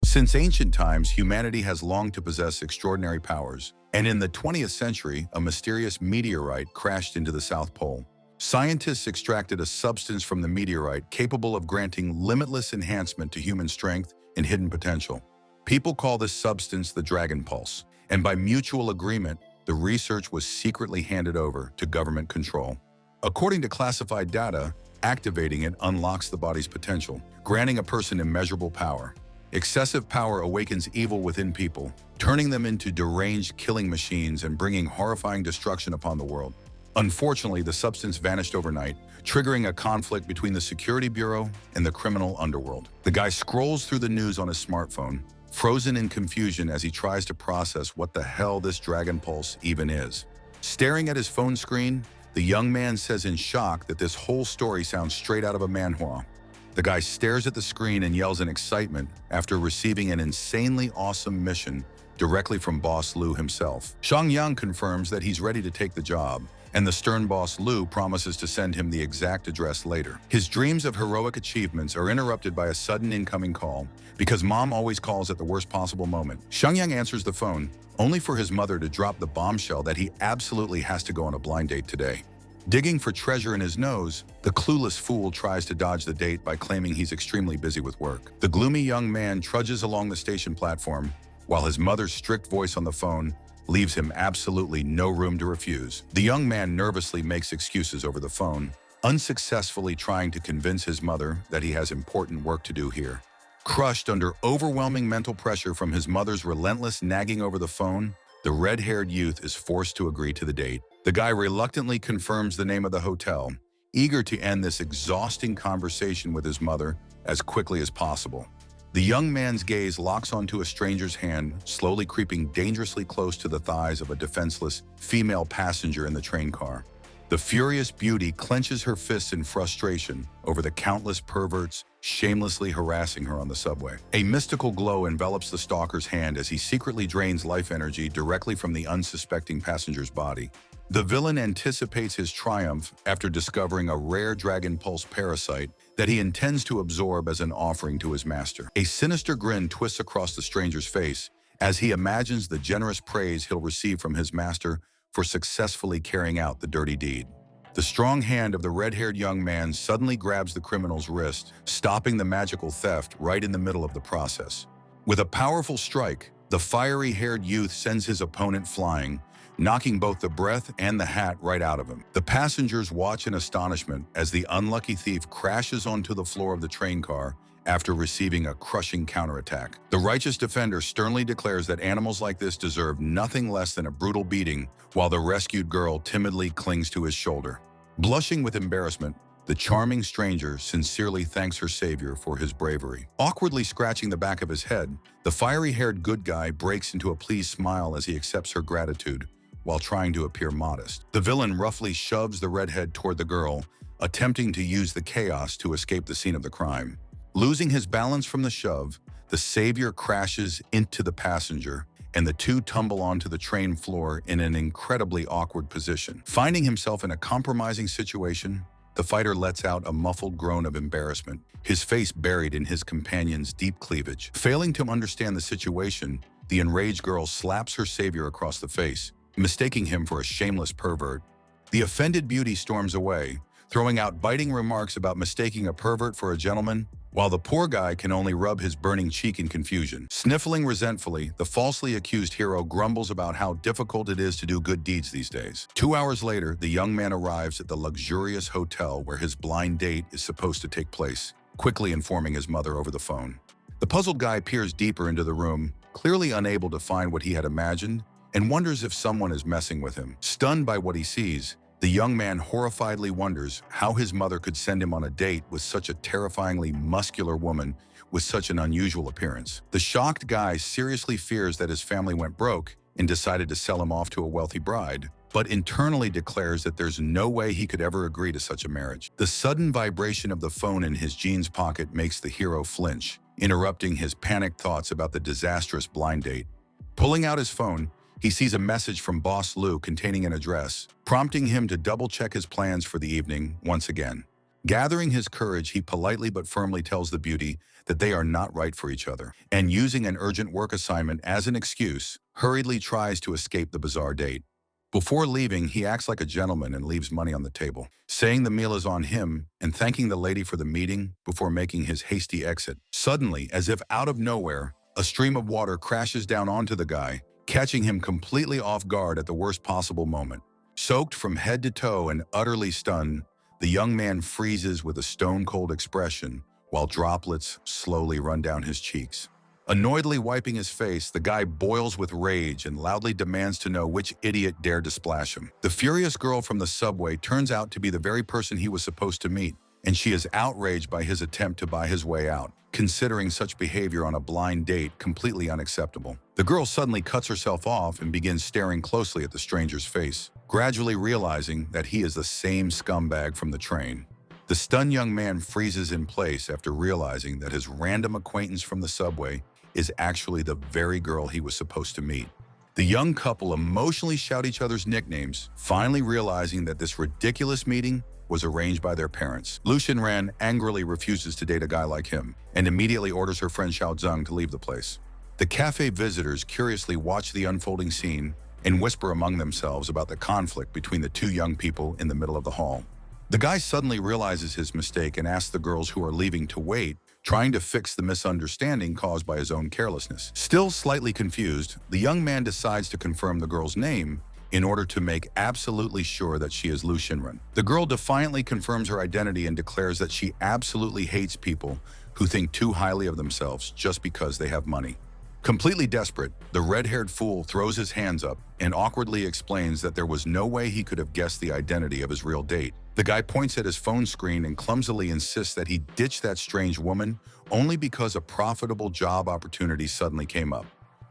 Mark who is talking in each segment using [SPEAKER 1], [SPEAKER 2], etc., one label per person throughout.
[SPEAKER 1] Since ancient times, humanity has longed to possess extraordinary powers, and in the 20th century, a mysterious meteorite crashed into the South Pole. Scientists extracted a substance from the meteorite capable of granting limitless enhancement to human strength and hidden potential. People call this substance the Dragon Pulse, and by mutual agreement, the research was secretly handed over to government control. According to classified data, activating it unlocks the body's potential, granting a person immeasurable power. Excessive power awakens evil within people, turning them into deranged killing machines and bringing horrifying destruction upon the world. Unfortunately, the substance vanished overnight, triggering a conflict between the Security Bureau and the criminal underworld. The guy scrolls through the news on his smartphone, frozen in confusion as he tries to process what the hell this Dragon Pulse even is. Staring at his phone screen, the young man says in shock that this whole story sounds straight out of a manhwa. The guy stares at the screen and yells in excitement after receiving an insanely awesome mission directly from Boss Lu himself. Shang Yang confirms that he's ready to take the job, and the stern boss Lu promises to send him the exact address later. His dreams of heroic achievements are interrupted by a sudden incoming call, because mom always calls at the worst possible moment. Shang Yang answers the phone, only for his mother to drop the bombshell that he absolutely has to go on a blind date today. Digging for treasure in his nose, the clueless fool tries to dodge the date by claiming he's extremely busy with work. The gloomy young man trudges along the station platform, while his mother's strict voice on the phone leaves him absolutely no room to refuse. The young man nervously makes excuses over the phone, unsuccessfully trying to convince his mother that he has important work to do here. Crushed under overwhelming mental pressure from his mother's relentless nagging over the phone, the red-haired youth is forced to agree to the date. The guy reluctantly confirms the name of the hotel, eager to end this exhausting conversation with his mother as quickly as possible. The young man's gaze locks onto a stranger's hand, slowly creeping dangerously close to the thighs of a defenseless female passenger in the train car. The furious beauty clenches her fists in frustration over the countless perverts shamelessly harassing her on the subway. A mystical glow envelops the stalker's hand as he secretly drains life energy directly from the unsuspecting passenger's body. The villain anticipates his triumph after discovering a rare Dragon Pulse parasite that he intends to absorb as an offering to his master. A sinister grin twists across the stranger's face as he imagines the generous praise he'll receive from his master for successfully carrying out the dirty deed. The strong hand of the red-haired young man suddenly grabs the criminal's wrist, stopping the magical theft right in the middle of the process. With a powerful strike, the fiery-haired youth sends his opponent flying, knocking both the breath and the hat right out of him. The passengers watch in astonishment as the unlucky thief crashes onto the floor of the train car after receiving a crushing counterattack. The righteous defender sternly declares that animals like this deserve nothing less than a brutal beating, while the rescued girl timidly clings to his shoulder. Blushing with embarrassment, the charming stranger sincerely thanks her savior for his bravery. Awkwardly scratching the back of his head, the fiery-haired good guy breaks into a pleased smile as he accepts her gratitude, while trying to appear modest. The villain roughly shoves the redhead toward the girl, attempting to use the chaos to escape the scene of the crime. Losing his balance from the shove, the savior crashes into the passenger, and the two tumble onto the train floor in an incredibly awkward position. Finding himself in a compromising situation, the fighter lets out a muffled groan of embarrassment, his face buried in his companion's deep cleavage. Failing to understand the situation, the enraged girl slaps her savior across the face, mistaking him for a shameless pervert. The offended beauty storms away, throwing out biting remarks about mistaking a pervert for a gentleman, while the poor guy can only rub his burning cheek in confusion. Sniffling resentfully, the falsely accused hero grumbles about how difficult it is to do good deeds these days. 2 hours later, the young man arrives at the luxurious hotel where his blind date is supposed to take place, quickly informing his mother over the phone. The puzzled guy peers deeper into the room, clearly unable to find what he had imagined, and wonders if someone is messing with him. Stunned by what he sees, the young man horrifiedly wonders how his mother could send him on a date with such a terrifyingly muscular woman with such an unusual appearance. The shocked guy seriously fears that his family went broke and decided to sell him off to a wealthy bride, but internally declares that there's no way he could ever agree to such a marriage. The sudden vibration of the phone in his jeans pocket makes the hero flinch, interrupting his panicked thoughts about the disastrous blind date. Pulling out his phone, he sees a message from Boss Lu containing an address, prompting him to double-check his plans for the evening once again. Gathering his courage, he politely but firmly tells the beauty that they are not right for each other, and using an urgent work assignment as an excuse, hurriedly tries to escape the bizarre date. Before leaving, he acts like a gentleman and leaves money on the table, saying the meal is on him and thanking the lady for the meeting before making his hasty exit. Suddenly, as if out of nowhere, a stream of water crashes down onto the guy, catching him completely off guard at the worst possible moment. Soaked from head to toe and utterly stunned, the young man freezes with a stone-cold expression while droplets slowly run down his cheeks. Annoyedly wiping his face, the guy boils with rage and loudly demands to know which idiot dared to splash him. The furious girl from the subway turns out to be the very person he was supposed to meet, and she is outraged by his attempt to buy his way out, considering such behavior on a blind date completely unacceptable. The girl suddenly cuts herself off and begins staring closely at the stranger's face, gradually realizing that he is the same scumbag from the train. The stunned young man freezes in place after realizing that his random acquaintance from the subway is actually the very girl he was supposed to meet. The young couple emotionally shout each other's nicknames, finally realizing that this ridiculous meeting was arranged by their parents. Lu Xinran angrily refuses to date a guy like him and immediately orders her friend Xiao Zheng to leave the place. The cafe visitors curiously watch the unfolding scene and whisper among themselves about the conflict between the two young people in the middle of the hall. The guy suddenly realizes his mistake and asks the girls who are leaving to wait, trying to fix the misunderstanding caused by his own carelessness. Still slightly confused, the young man decides to confirm the girl's name in order to make absolutely sure that she is Lu Xinren. The girl defiantly confirms her identity and declares that she absolutely hates people who think too highly of themselves just because they have money. Completely desperate, the red-haired fool throws his hands up and awkwardly explains that there was no way he could have guessed the identity of his real date. The guy points at his phone screen and clumsily insists that he ditch that strange woman only because a profitable job opportunity suddenly came up.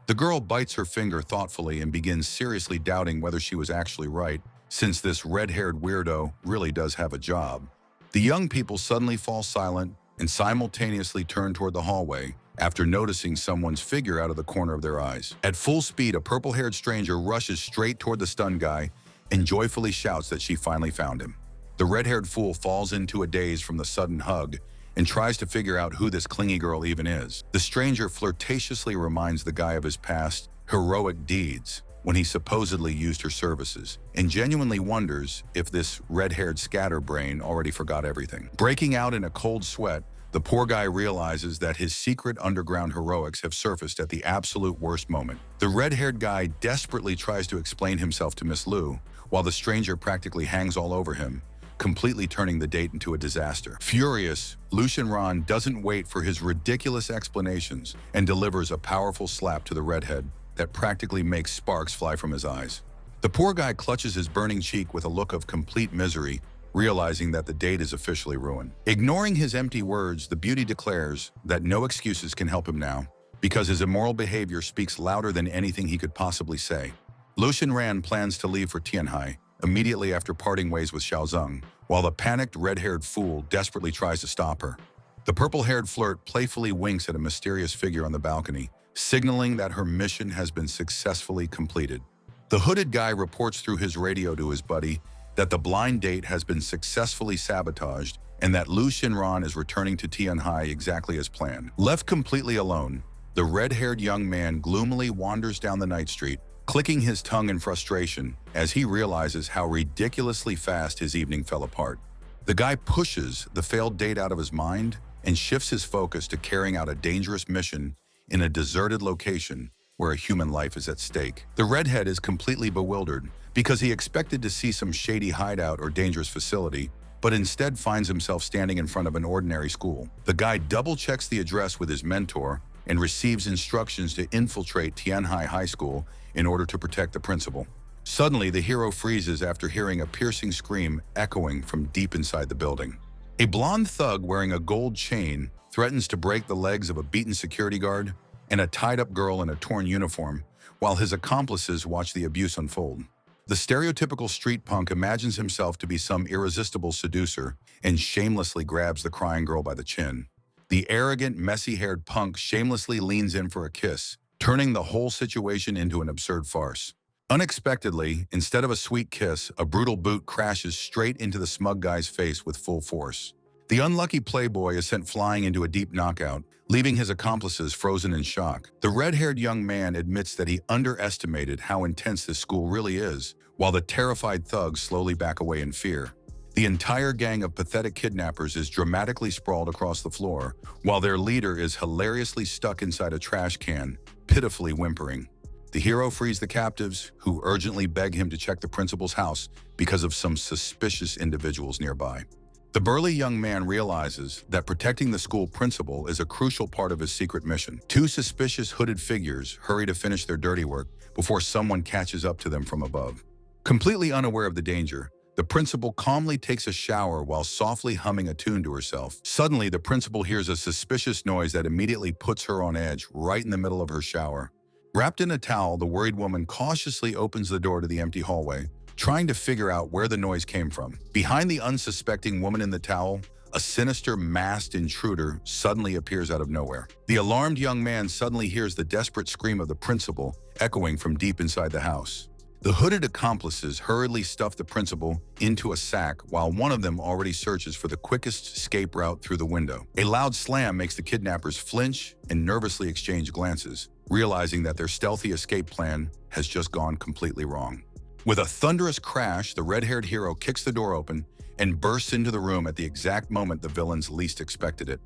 [SPEAKER 1] The girl bites her finger thoughtfully and begins seriously doubting whether she was actually right, since this red-haired weirdo really does have a job. The young people suddenly fall silent and simultaneously turn toward the hallway, after noticing someone's figure out of the corner of their eyes. At full speed, a purple-haired stranger rushes straight toward the stunned guy and joyfully shouts that she finally found him. The red-haired fool falls into a daze from the sudden hug and tries to figure out who this clingy girl even is. The stranger flirtatiously reminds the guy of his past heroic deeds when he supposedly used her services, and genuinely wonders if this red-haired scatterbrain already forgot everything. Breaking out in a cold sweat, the poor guy realizes that his secret underground heroics have surfaced at the absolute worst moment. The red-haired guy desperately tries to explain himself to Miss Lu, while the stranger practically hangs all over him, completely turning the date into a disaster. Furious, Lu Xinran doesn't wait for his ridiculous explanations and delivers a powerful slap to the redhead that practically makes sparks fly from his eyes. The poor guy clutches his burning cheek with a look of complete misery, realizing that the date is officially ruined. Ignoring his empty words, the beauty declares that no excuses can help him now, because his immoral behavior speaks louder than anything he could possibly say. Lu Xinran plans to leave for Tianhai immediately after parting ways with Xiao Zheng, while the panicked red-haired fool desperately tries to stop her. The purple-haired flirt playfully winks at a mysterious figure on the balcony, signaling that her mission has been successfully completed. The hooded guy reports through his radio to his buddy that the blind date has been successfully sabotaged and that Lu Xinran is returning to Tianhai exactly as planned. Left completely alone, the red-haired young man gloomily wanders down the night street, clicking his tongue in frustration as he realizes how ridiculously fast his evening fell apart. The guy pushes the failed date out of his mind and shifts his focus to carrying out a dangerous mission in a deserted location where a human life is at stake. The redhead is completely bewildered because he expected to see some shady hideout or dangerous facility, but instead finds himself standing in front of an ordinary school. The guy double-checks the address with his mentor and receives instructions to infiltrate Tianhai High School in order to protect the principal. Suddenly, the hero freezes after hearing a piercing scream echoing from deep inside the building. A blonde thug wearing a gold chain threatens to break the legs of a beaten security guard and a tied-up girl in a torn uniform, while his accomplices watch the abuse unfold. The stereotypical street punk imagines himself to be some irresistible seducer and shamelessly grabs the crying girl by the chin. The arrogant, messy-haired punk shamelessly leans in for a kiss, turning the whole situation into an absurd farce. Unexpectedly, instead of a sweet kiss, a brutal boot crashes straight into the smug guy's face with full force. The unlucky playboy is sent flying into a deep knockout, leaving his accomplices frozen in shock. The red-haired young man admits that he underestimated how intense this school really is, while the terrified thugs slowly back away in fear. The entire gang of pathetic kidnappers is dramatically sprawled across the floor, while their leader is hilariously stuck inside a trash can, pitifully whimpering. The hero frees the captives, who urgently beg him to check the principal's house because of some suspicious individuals nearby. The burly young man realizes that protecting the school principal is a crucial part of his secret mission. Two suspicious hooded figures hurry to finish their dirty work before someone catches up to them from above. Completely unaware of the danger, the principal calmly takes a shower while softly humming a tune to herself. Suddenly, the principal hears a suspicious noise that immediately puts her on edge right in the middle of her shower. Wrapped in a towel, the worried woman cautiously opens the door to the empty hallway, trying to figure out where the noise came from. Behind the unsuspecting woman in the towel, a sinister, masked intruder suddenly appears out of nowhere. The alarmed young man suddenly hears the desperate scream of the principal echoing from deep inside the house. The hooded accomplices hurriedly stuff the principal into a sack while one of them already searches for the quickest escape route through the window. A loud slam makes the kidnappers flinch and nervously exchange glances, realizing that their stealthy escape plan has just gone completely wrong. With a thunderous crash, the red-haired hero kicks the door open and bursts into the room at the exact moment the villains least expected it.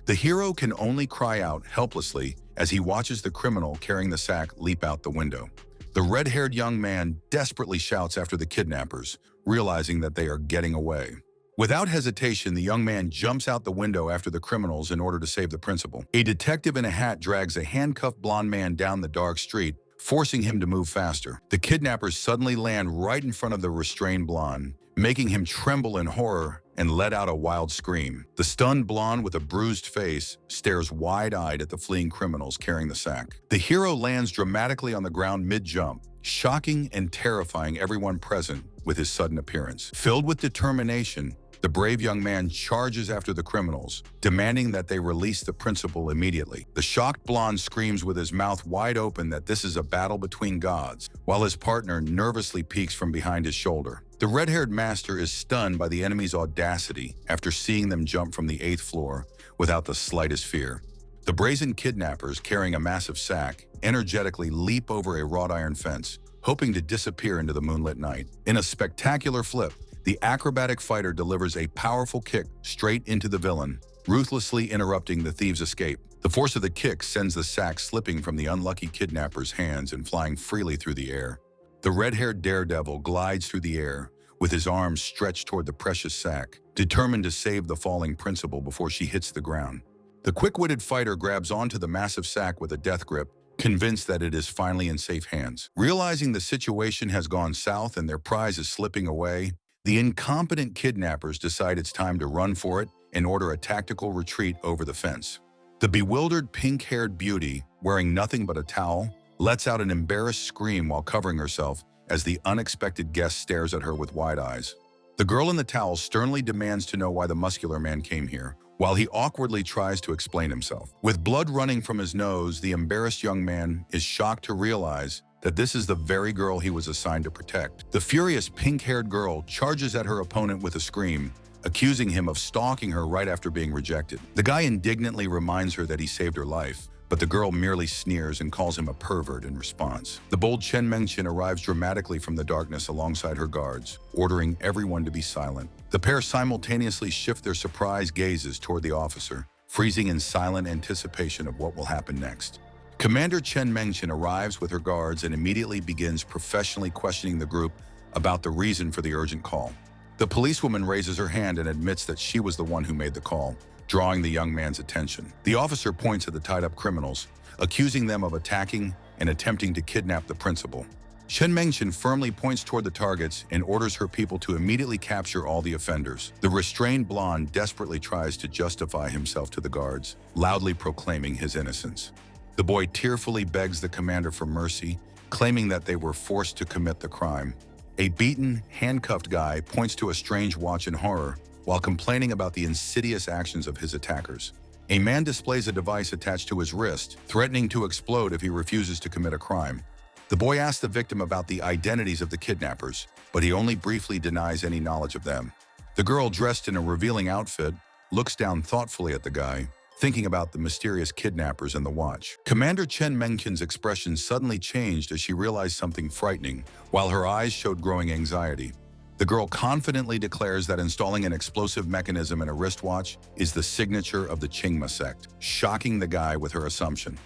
[SPEAKER 1] The hero can only cry out helplessly as he watches the criminal carrying the sack leap out the window. The red-haired young man desperately shouts after the kidnappers, realizing that they are getting away. Without hesitation, the young man jumps out the window after the criminals in order to save the principal. A detective in a hat drags a handcuffed blonde man down the dark street, forcing him to move faster. The kidnappers suddenly land right in front of the restrained blonde, making him tremble in horror and let out a wild scream. The stunned blonde with a bruised face stares wide-eyed at the fleeing criminals carrying the sack. The hero lands dramatically on the ground mid-jump, shocking and terrifying everyone present with his sudden appearance. Filled with determination, the brave young man charges after the criminals, demanding that they release the principal immediately. The shocked blonde screams with his mouth wide open that this is a battle between gods, while his partner nervously peeks from behind his shoulder. The red-haired master is stunned by the enemy's audacity after seeing them jump from the 8th floor without the slightest fear. The brazen kidnappers, carrying a massive sack, energetically leap over a wrought iron fence, hoping to disappear into the moonlit night. In a spectacular flip, the acrobatic fighter delivers a powerful kick straight into the villain, ruthlessly interrupting the thieves' escape. The force of the kick sends the sack slipping from the unlucky kidnapper's hands and flying freely through the air. The red-haired daredevil glides through the air, with his arms stretched toward the precious sack, determined to save the falling principal before she hits the ground. The quick-witted fighter grabs onto the massive sack with a death grip, convinced that it is finally in safe hands. Realizing the situation has gone south and their prize is slipping away, the incompetent kidnappers decide it's time to run for it and order a tactical retreat over the fence. The bewildered pink-haired beauty, wearing nothing but a towel, lets out an embarrassed scream while covering herself as the unexpected guest stares at her with wide eyes. The girl in the towel sternly demands to know why the muscular man came here, while he awkwardly tries to explain himself. With blood running from his nose, the embarrassed young man is shocked to realize that this is the very girl he was assigned to protect. The furious pink-haired girl charges at her opponent with a scream, accusing him of stalking her right after being rejected. The guy indignantly reminds her that he saved her life, but the girl merely sneers and calls him a pervert in response. The bold Chen Mengchen arrives dramatically from the darkness alongside her guards, ordering everyone to be silent. The pair simultaneously shift their surprised gazes toward the officer, freezing in silent anticipation of what will happen next. Commander Chen Mengchen arrives with her guards and immediately begins professionally questioning the group about the reason for the urgent call. The policewoman raises her hand and admits that she was the one who made the call, drawing the young man's attention. The officer points at the tied-up criminals, accusing them of attacking and attempting to kidnap the principal. Chen Mengchen firmly points toward the targets and orders her people to immediately capture all the offenders. The restrained blonde desperately tries to justify himself to the guards, loudly proclaiming his innocence. The boy tearfully begs the commander for mercy, claiming that they were forced to commit the crime. A beaten, handcuffed guy points to a strange watch in horror, while complaining about the insidious actions of his attackers. A man displays a device attached to his wrist, threatening to explode if he refuses to commit a crime. The boy asks the victim about the identities of the kidnappers, but he only briefly denies any knowledge of them. The girl, dressed in a revealing outfit, looks down thoughtfully at the guy, thinking about the mysterious kidnappers and the watch. Commander Chen Mengqian's expression suddenly changed as she realized something frightening, while her eyes showed growing anxiety. The girl confidently declares that installing an explosive mechanism in a wristwatch is the signature of the Qingma sect, shocking the guy with her assumption.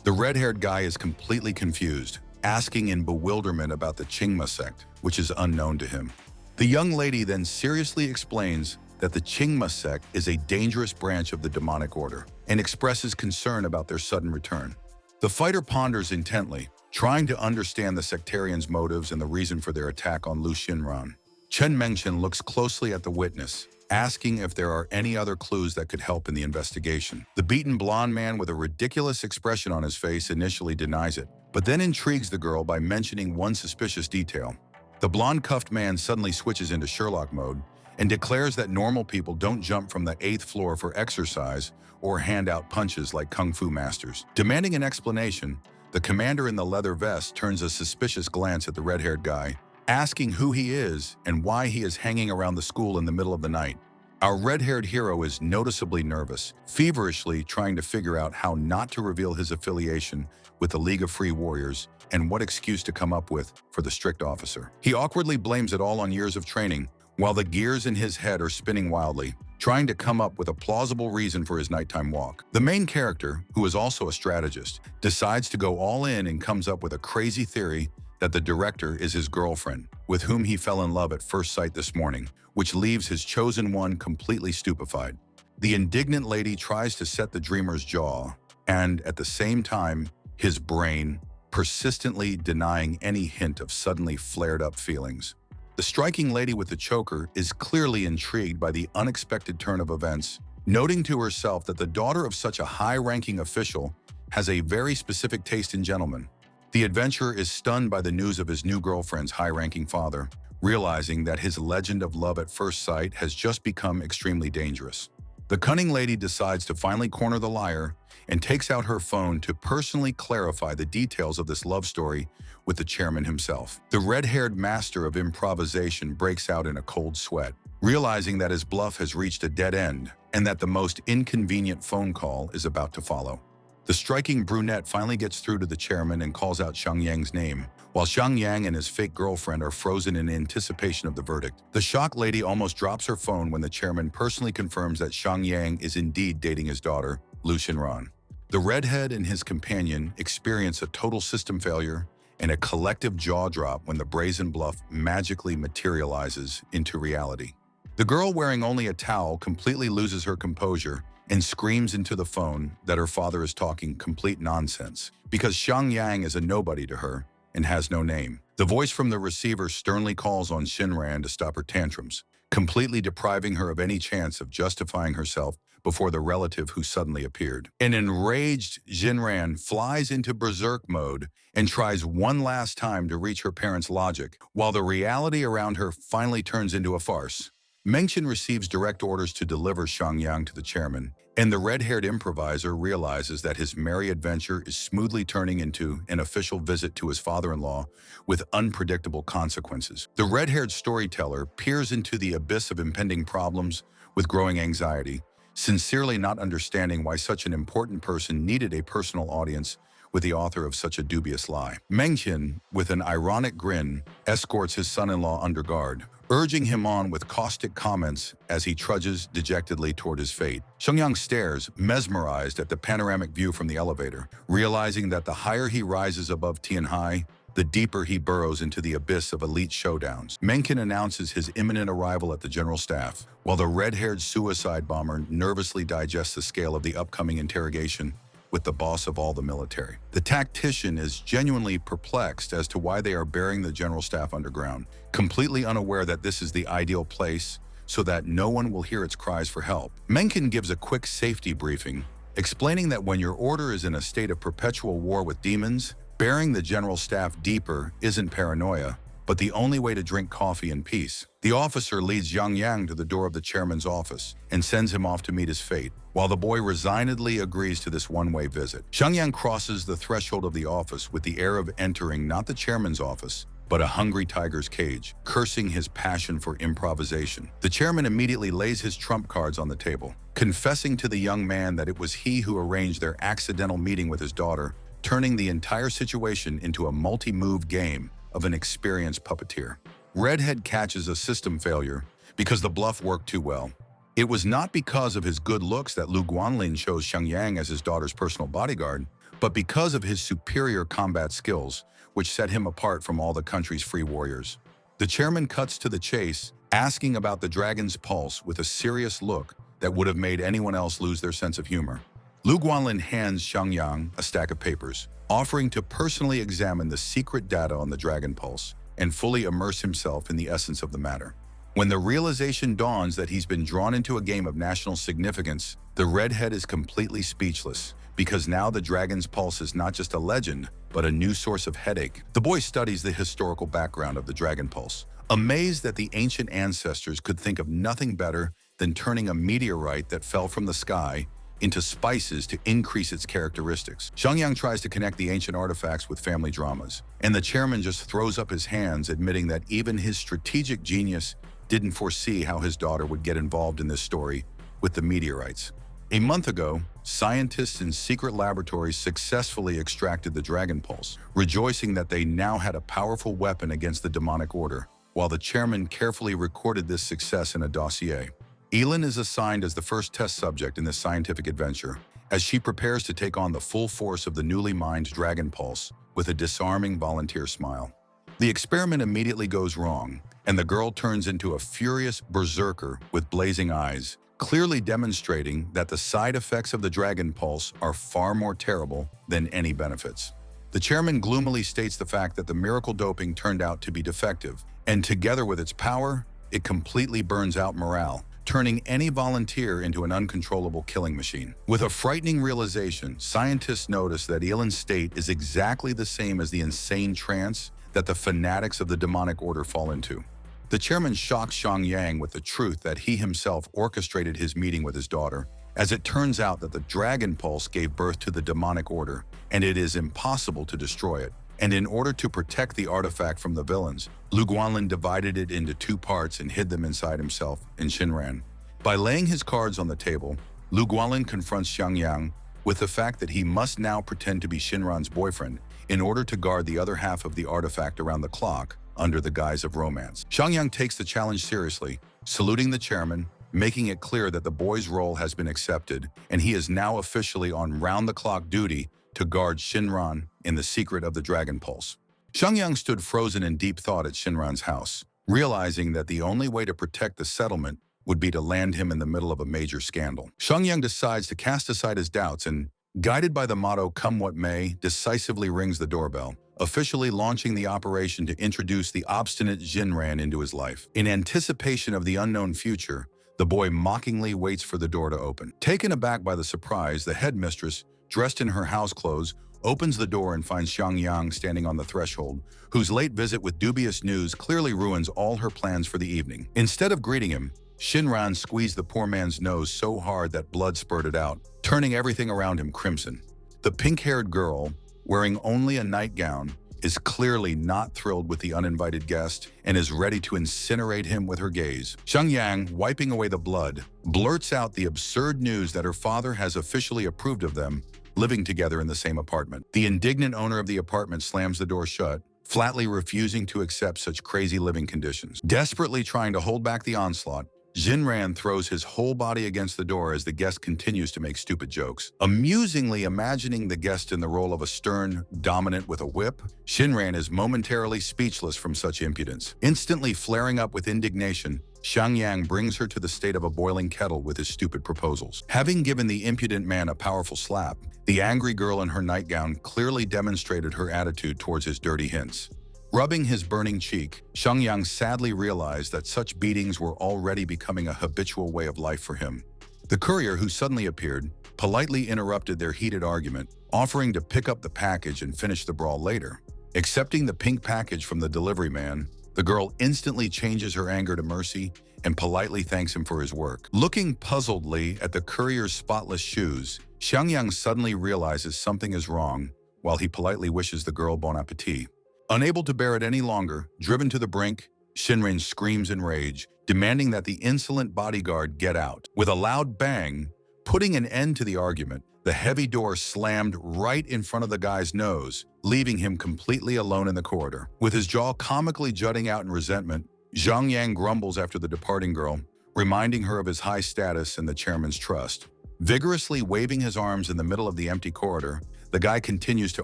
[SPEAKER 1] The red-haired guy is completely confused, asking in bewilderment about the Qingma sect, which is unknown to him. The young lady then seriously explains that the Qingma sect is a dangerous branch of the demonic order and expresses concern about their sudden return. The fighter ponders intently, trying to understand the sectarians' motives and the reason for their attack on Lu Xinran. Chen Mengqian looks closely at the witness, asking if there are any other clues that could help in the investigation. The beaten blonde man with a ridiculous expression on his face initially denies it, but then intrigues the girl by mentioning one suspicious detail. The blonde-cuffed man suddenly switches into Sherlock mode and declares that normal people don't jump from the 8th floor for exercise or hand out punches like kung fu masters. Demanding an explanation, the commander in the leather vest turns a suspicious glance at the red-haired guy, asking who he is and why he is hanging around the school in the middle of the night. Our red-haired hero is noticeably nervous, feverishly trying to figure out how not to reveal his affiliation with the League of Free Warriors and what excuse to come up with for the strict officer. He awkwardly blames it all on years of training, while the gears in his head are spinning wildly, trying to come up with a plausible reason for his nighttime walk. The main character, who is also a strategist, decides to go all in and comes up with a crazy theory that the director is his girlfriend, with whom he fell in love at first sight this morning, which leaves his chosen one completely stupefied. The indignant lady tries to set the dreamer's jaw, and at the same time, his brain, persistently denying any hint of suddenly flared-up feelings. The striking lady with the choker is clearly intrigued by the unexpected turn of events, noting to herself that the daughter of such a high-ranking official has a very specific taste in gentlemen. The adventurer is stunned by the news of his new girlfriend's high-ranking father, realizing that his legend of love at first sight has just become extremely dangerous. The cunning lady decides to finally corner the liar and takes out her phone to personally clarify the details of this love story with the chairman himself. The red-haired master of improvisation breaks out in a cold sweat, realizing that his bluff has reached a dead end and that the most inconvenient phone call is about to follow. The striking brunette finally gets through to the chairman and calls out Xiang Yang's name, while Xiang Yang and his fake girlfriend are frozen in anticipation of the verdict. The shocked lady almost drops her phone when the chairman personally confirms that Xiang Yang is indeed dating his daughter, Lu Xinran. The redhead and his companion experience a total system failure and a collective jaw drop when the brazen bluff magically materializes into reality. The girl wearing only a towel completely loses her composure and screams into the phone that her father is talking complete nonsense because Xiang Yang is a nobody to her and has no name. The voice from the receiver sternly calls on Xinran to stop her tantrums, completely depriving her of any chance of justifying herself before the relative who suddenly appeared. An enraged Xinran flies into berserk mode and tries one last time to reach her parents' logic, while the reality around her finally turns into a farce. Mengqian receives direct orders to deliver Xiang Yang to the chairman, and the red-haired improviser realizes that his merry adventure is smoothly turning into an official visit to his father-in-law with unpredictable consequences. The red-haired storyteller peers into the abyss of impending problems with growing anxiety, sincerely not understanding why such an important person needed a personal audience with the author of such a dubious lie. Mengqian, with an ironic grin, escorts his son-in-law under guard, urging him on with caustic comments as he trudges dejectedly toward his fate. Xiangyang stares, mesmerized at the panoramic view from the elevator, realizing that the higher he rises above Tianhai, the deeper he burrows into the abyss of elite showdowns. Mengqian announces his imminent arrival at the general staff, while the red-haired suicide bomber nervously digests the scale of the upcoming interrogation with the boss of all the military. The tactician is genuinely perplexed as to why they are burying the general staff underground, completely unaware that this is the ideal place so that no one will hear its cries for help. Mengqian gives a quick safety briefing, explaining that when your order is in a state of perpetual war with demons, burying the general staff deeper isn't paranoia, but the only way to drink coffee in peace. The officer leads Xiang Yang to the door of the chairman's office and sends him off to meet his fate, while the boy resignedly agrees to this one-way visit. Xiang Yang crosses the threshold of the office with the air of entering not the chairman's office, but a hungry tiger's cage, cursing his passion for improvisation. The chairman immediately lays his trump cards on the table, confessing to the young man that it was he who arranged their accidental meeting with his daughter, turning the entire situation into a multi-move game of an experienced puppeteer. Redhead catches a system failure because the bluff worked too well. It was not because of his good looks that Lu Guanlin chose Xiangyang as his daughter's personal bodyguard, but because of his superior combat skills, which set him apart from all the country's free warriors. The chairman cuts to the chase, asking about the dragon's pulse with a serious look that would have made anyone else lose their sense of humor. Lu Guanlin hands Xiangyang a stack of papers, offering to personally examine the secret data on the dragon pulse and fully immerse himself in the essence of the matter. When the realization dawns that he's been drawn into a game of national significance, the redhead is completely speechless, because now the dragon's pulse is not just a legend, but a new source of headache. The boy studies the historical background of the dragon pulse, amazed that the ancient ancestors could think of nothing better than turning a meteorite that fell from the sky into spices to increase its characteristics. Xiangyang tries to connect the ancient artifacts with family dramas, and the chairman just throws up his hands, admitting that even his strategic genius didn't foresee how his daughter would get involved in this story with the meteorites. A month ago, scientists in secret laboratories successfully extracted the dragon pulse, rejoicing that they now had a powerful weapon against the demonic order, while the chairman carefully recorded this success in a dossier. Elin is assigned as the first test subject in this scientific adventure, as she prepares to take on the full force of the newly mined dragon pulse with a disarming volunteer smile. The experiment immediately goes wrong, and the girl turns into a furious berserker with blazing eyes, clearly demonstrating that the side effects of the dragon pulse are far more terrible than any benefits. The chairman gloomily states the fact that the miracle doping turned out to be defective, and together with its power, it completely burns out morale, turning any volunteer into an uncontrollable killing machine. With a frightening realization, scientists notice that Elin's state is exactly the same as the insane trance that the fanatics of the demonic order fall into. The chairman shocks Xiangyang with the truth that he himself orchestrated his meeting with his daughter, as it turns out that the dragon pulse gave birth to the demonic order, and it is impossible to destroy it. And in order to protect the artifact from the villains, Lu Guanlin divided it into two parts and hid them inside himself in Shinran. By laying his cards on the table, Lu Guanlin confronts Xiangyang with the fact that he must now pretend to be Shinran's boyfriend in order to guard the other half of the artifact around the clock under the guise of romance. Xiangyang takes the challenge seriously, saluting the chairman, making it clear that the boy's role has been accepted, and he is now officially on round-the-clock duty to guard Shinran in the secret of the dragon pulse. Xiangyang stood frozen in deep thought at Shinran's house, realizing that the only way to protect the settlement would be to land him in the middle of a major scandal. Xiangyang decides to cast aside his doubts and, guided by the motto "Come what may," decisively rings the doorbell, officially launching the operation to introduce the obstinate Jinran into his life. In anticipation of the unknown future, the boy mockingly waits for the door to open. Taken aback by the surprise, the headmistress, dressed in her house clothes, opens the door and finds Xiangyang standing on the threshold, whose late visit with dubious news clearly ruins all her plans for the evening. Instead of greeting him, Shinran squeezed the poor man's nose so hard that blood spurted out, turning everything around him crimson. The pink-haired girl, wearing only a nightgown, is clearly not thrilled with the uninvited guest and is ready to incinerate him with her gaze. Xiangyang, wiping away the blood, blurts out the absurd news that her father has officially approved of them living together in the same apartment. The indignant owner of the apartment slams the door shut, flatly refusing to accept such crazy living conditions. Desperately trying to hold back the onslaught, Jinran throws his whole body against the door as the guest continues to make stupid jokes. Amusingly imagining the guest in the role of a stern dominant with a whip, Shinran is momentarily speechless from such impudence. Instantly flaring up with indignation, Xiangyang brings her to the state of a boiling kettle with his stupid proposals. Having given the impudent man a powerful slap, the angry girl in her nightgown clearly demonstrated her attitude towards his dirty hints. Rubbing his burning cheek, Xiangyang sadly realized that such beatings were already becoming a habitual way of life for him. The courier, who suddenly appeared, politely interrupted their heated argument, offering to pick up the package and finish the brawl later. Accepting the pink package from the delivery man, the girl instantly changes her anger to mercy and politely thanks him for his work. Looking puzzledly at the courier's spotless shoes, Xiangyang suddenly realizes something is wrong while he politely wishes the girl bon appetit. Unable to bear it any longer, driven to the brink, Shinran screams in rage, demanding that the insolent bodyguard get out. With a loud bang, putting an end to the argument, the heavy door slammed right in front of the guy's nose, leaving him completely alone in the corridor. With his jaw comically jutting out in resentment, Zhang Yang grumbles after the departing girl, reminding her of his high status and the chairman's trust. Vigorously waving his arms in the middle of the empty corridor, the guy continues to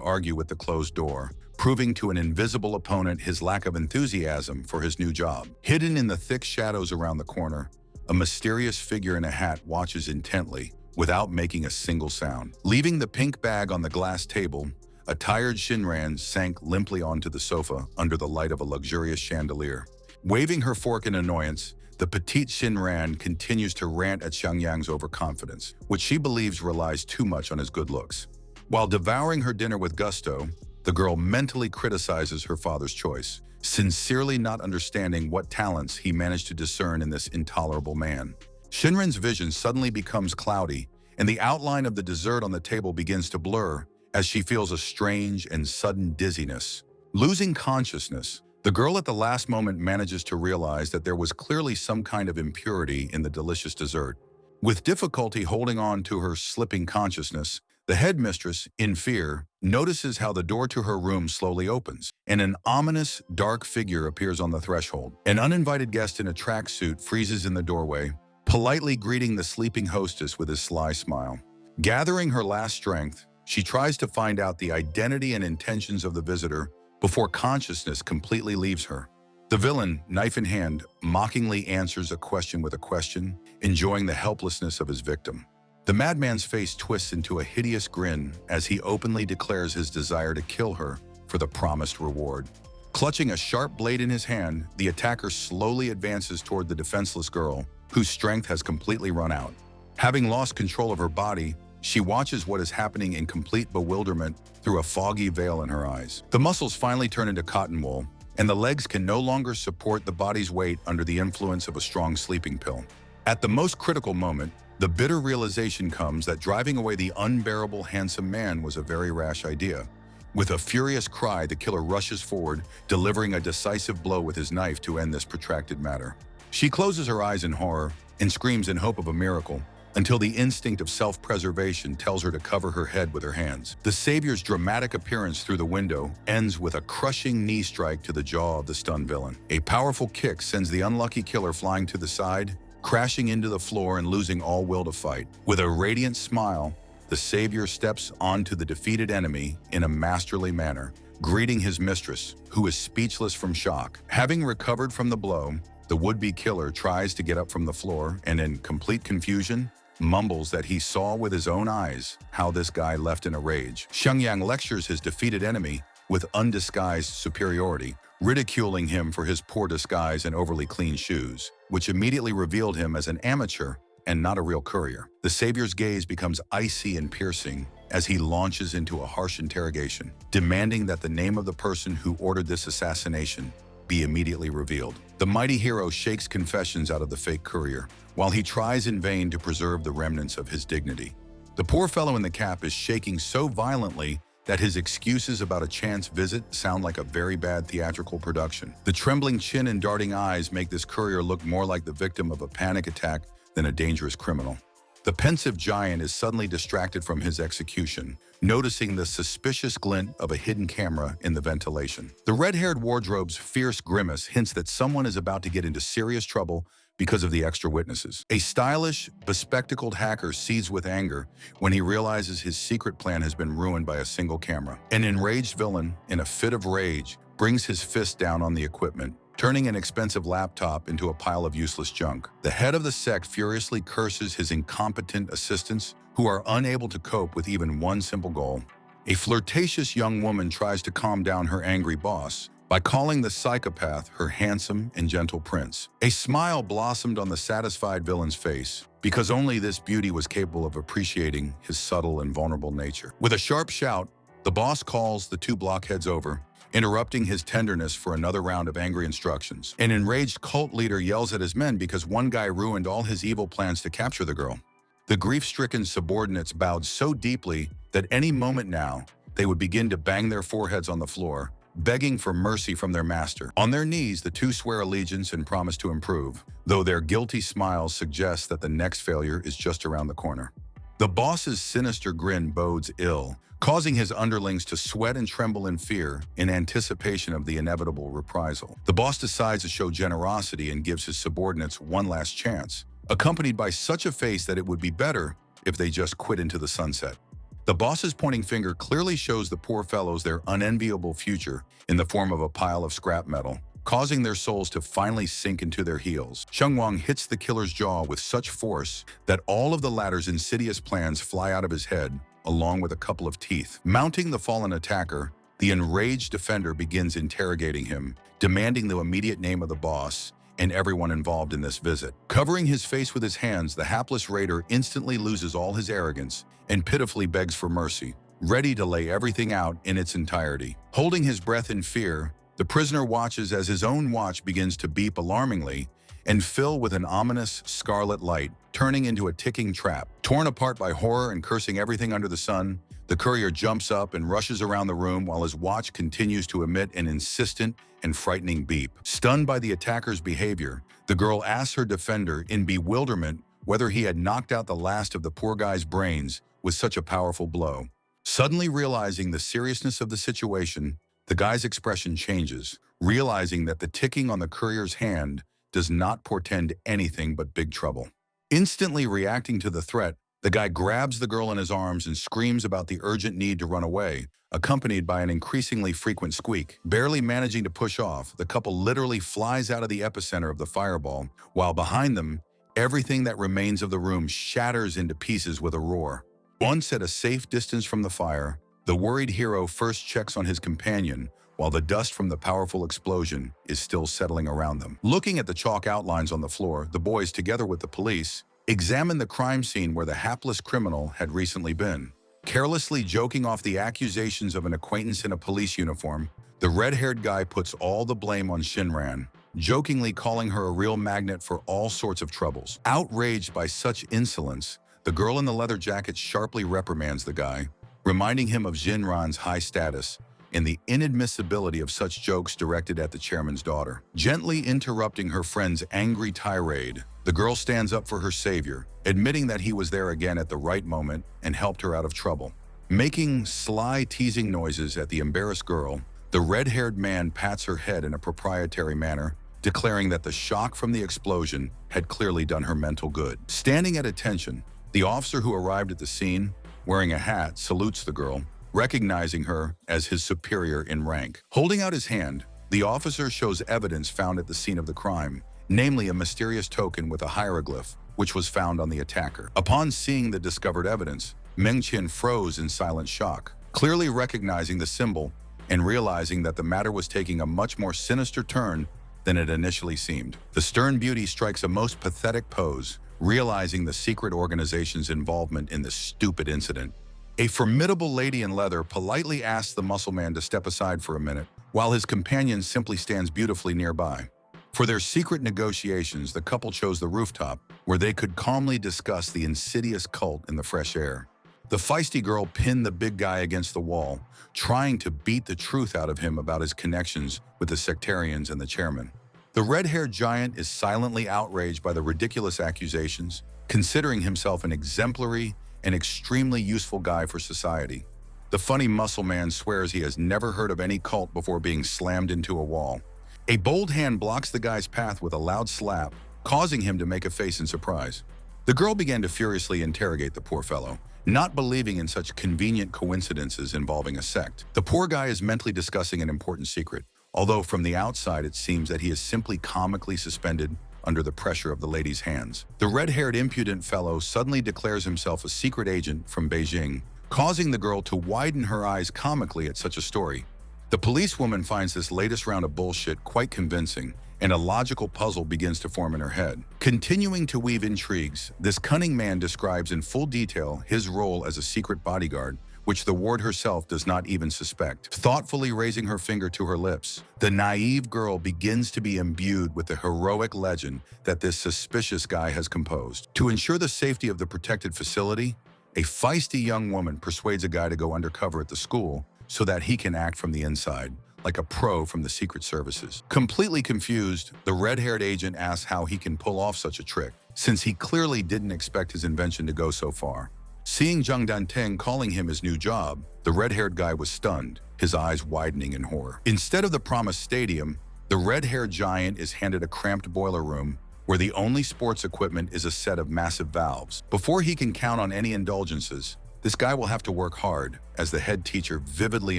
[SPEAKER 1] argue with the closed door, proving to an invisible opponent his lack of enthusiasm for his new job. Hidden in the thick shadows around the corner, a mysterious figure in a hat watches intently, without making a single sound. Leaving the pink bag on the glass table, a tired Shinran sank limply onto the sofa under the light of a luxurious chandelier. Waving her fork in annoyance, the petite Shinran continues to rant at Xiangyang's overconfidence, which she believes relies too much on his good looks. While devouring her dinner with gusto, the girl mentally criticizes her father's choice, sincerely not understanding what talents he managed to discern in this intolerable man. Shinran's vision suddenly becomes cloudy, and the outline of the dessert on the table begins to blur as she feels a strange and sudden dizziness. Losing consciousness, the girl at the last moment manages to realize that there was clearly some kind of impurity in the delicious dessert. With difficulty holding on to her slipping consciousness, the headmistress, in fear, notices how the door to her room slowly opens, and an ominous, dark figure appears on the threshold. An uninvited guest in a tracksuit freezes in the doorway, politely greeting the sleeping hostess with his sly smile. Gathering her last strength, she tries to find out the identity and intentions of the visitor before consciousness completely leaves her. The villain, knife in hand, mockingly answers a question with a question, enjoying the helplessness of his victim. The madman's face twists into a hideous grin as he openly declares his desire to kill her for the promised reward. Clutching a sharp blade in his hand, the attacker slowly advances toward the defenseless girl, whose strength has completely run out. Having lost control of her body, she watches what is happening in complete bewilderment through a foggy veil in her eyes. The muscles finally turn into cotton wool, and the legs can no longer support the body's weight under the influence of a strong sleeping pill. At the most critical moment, the bitter realization comes that driving away the unbearable handsome man was a very rash idea. With a furious cry, the killer rushes forward, delivering a decisive blow with his knife to end this protracted matter. She closes her eyes in horror and screams in hope of a miracle, until the instinct of self-preservation tells her to cover her head with her hands. The savior's dramatic appearance through the window ends with a crushing knee strike to the jaw of the stunned villain. A powerful kick sends the unlucky killer flying to the side, crashing into the floor and losing all will to fight. With a radiant smile, the savior steps onto the defeated enemy in a masterly manner, greeting his mistress, who is speechless from shock. Having recovered from the blow, the would-be killer tries to get up from the floor and, in complete confusion, mumbles that he saw with his own eyes how this guy left in a rage. Xiangyang lectures his defeated enemy with undisguised superiority, ridiculing him for his poor disguise and overly clean shoes, which immediately revealed him as an amateur and not a real courier. The savior's gaze becomes icy and piercing as he launches into a harsh interrogation, demanding that the name of the person who ordered this assassination be immediately revealed. The mighty hero shakes confessions out of the fake courier, while he tries in vain to preserve the remnants of his dignity. The poor fellow in the cap is shaking so violently that his excuses about a chance visit sound like a very bad theatrical production. The trembling chin and darting eyes make this courier look more like the victim of a panic attack than a dangerous criminal. The pensive giant is suddenly distracted from his execution, noticing the suspicious glint of a hidden camera in the ventilation. The red-haired wardrobe's fierce grimace hints that someone is about to get into serious trouble because of the extra witnesses. A stylish, bespectacled hacker seethes with anger when he realizes his secret plan has been ruined by a single camera. An enraged villain, in a fit of rage, brings his fist down on the equipment, turning an expensive laptop into a pile of useless junk. The head of the sect furiously curses his incompetent assistants who are unable to cope with even one simple goal. A flirtatious young woman tries to calm down her angry boss by calling the psychopath her handsome and gentle prince. A smile blossomed on the satisfied villain's face, because only this beauty was capable of appreciating his subtle and vulnerable nature. With a sharp shout, the boss calls the two blockheads over, interrupting his tenderness for another round of angry instructions. An enraged cult leader yells at his men because one guy ruined all his evil plans to capture the girl. The grief-stricken subordinates bowed so deeply that any moment now, they would begin to bang their foreheads on the floor, begging for mercy from their master. On their knees, the two swear allegiance and promise to improve, though their guilty smiles suggest that the next failure is just around the corner. The boss's sinister grin bodes ill, causing his underlings to sweat and tremble in fear in anticipation of the inevitable reprisal. The boss decides to show generosity and gives his subordinates one last chance, accompanied by such a face that it would be better if they just quit into the sunset. The boss's pointing finger clearly shows the poor fellows their unenviable future in the form of a pile of scrap metal, causing their souls to finally sink into their heels. Sheng Wang hits the killer's jaw with such force that all of the latter's insidious plans fly out of his head, along with a couple of teeth. Mounting the fallen attacker, the enraged defender begins interrogating him, demanding the immediate name of the boss and everyone involved in this visit. Covering his face with his hands, the hapless raider instantly loses all his arrogance and pitifully begs for mercy, ready to lay everything out in its entirety. Holding his breath in fear, the prisoner watches as his own watch begins to beep alarmingly and fill with an ominous scarlet light, turning into a ticking trap. Torn apart by horror and cursing everything under the sun, the courier jumps up and rushes around the room while his watch continues to emit an insistent and frightening beep. Stunned by the attacker's behavior, the girl asks her defender in bewilderment whether he had knocked out the last of the poor guy's brains with such a powerful blow. Suddenly realizing the seriousness of the situation, the guy's expression changes, realizing that the ticking on the courier's hand does not portend anything but big trouble. Instantly reacting to the threat, the guy grabs the girl in his arms and screams about the urgent need to run away, accompanied by an increasingly frequent squeak. Barely managing to push off, the couple literally flies out of the epicenter of the fireball, while behind them, everything that remains of the room shatters into pieces with a roar. Once at a safe distance from the fire, the worried hero first checks on his companion, while the dust from the powerful explosion is still settling around them. Looking at the chalk outlines on the floor, the boys, together with the police, examine the crime scene where the hapless criminal had recently been. Carelessly joking off the accusations of an acquaintance in a police uniform, the red-haired guy puts all the blame on Shinran, jokingly calling her a real magnet for all sorts of troubles. Outraged by such insolence, the girl in the leather jacket sharply reprimands the guy, reminding him of Shinran's high status and the inadmissibility of such jokes directed at the chairman's daughter. Gently interrupting her friend's angry tirade, the girl stands up for her savior, admitting that he was there again at the right moment and helped her out of trouble. Making sly, teasing noises at the embarrassed girl, the red-haired man pats her head in a proprietary manner, declaring that the shock from the explosion had clearly done her mental good. Standing at attention, the officer who arrived at the scene, wearing a hat, salutes the girl, recognizing her as his superior in rank. Holding out his hand, the officer shows evidence found at the scene of the crime, namely a mysterious token with a hieroglyph, which was found on the attacker. Upon seeing the discovered evidence, Meng Qin froze in silent shock, clearly recognizing the symbol and realizing that the matter was taking a much more sinister turn than it initially seemed. The stern beauty strikes a most pathetic pose, realizing the secret organization's involvement in this stupid incident. A formidable lady in leather politely asks the muscle man to step aside for a minute, while his companion simply stands beautifully nearby. For their secret negotiations, the couple chose the rooftop, where they could calmly discuss the insidious cult in the fresh air. The feisty girl pinned the big guy against the wall, trying to beat the truth out of him about his connections with the sectarians and the chairman. The red-haired giant is silently outraged by the ridiculous accusations, considering himself an exemplary and extremely useful guy for society. The funny muscle man swears he has never heard of any cult before being slammed into a wall. A bold hand blocks the guy's path with a loud slap, causing him to make a face in surprise. The girl began to furiously interrogate the poor fellow, not believing in such convenient coincidences involving a sect. The poor guy is mentally discussing an important secret, although from the outside it seems that he is simply comically suspended under the pressure of the lady's hands. The red-haired impudent fellow suddenly declares himself a secret agent from Beijing, causing the girl to widen her eyes comically at such a story. The policewoman finds this latest round of bullshit quite convincing, and a logical puzzle begins to form in her head. Continuing to weave intrigues, this cunning man describes in full detail his role as a secret bodyguard, which the ward herself does not even suspect. Thoughtfully raising her finger to her lips, the naive girl begins to be imbued with the heroic legend that this suspicious guy has composed. To ensure the safety of the protected facility, a feisty young woman persuades a guy to go undercover at the school so that he can act from the inside, like a pro from the Secret Services. Completely confused, the red-haired agent asks how he can pull off such a trick, since he clearly didn't expect his invention to go so far. Seeing Zhang Danteng calling him his new job, the red-haired guy was stunned, his eyes widening in horror. Instead of the promised stadium, the red-haired giant is handed a cramped boiler room where the only sports equipment is a set of massive valves. Before he can count on any indulgences, this guy will have to work hard, as the head teacher vividly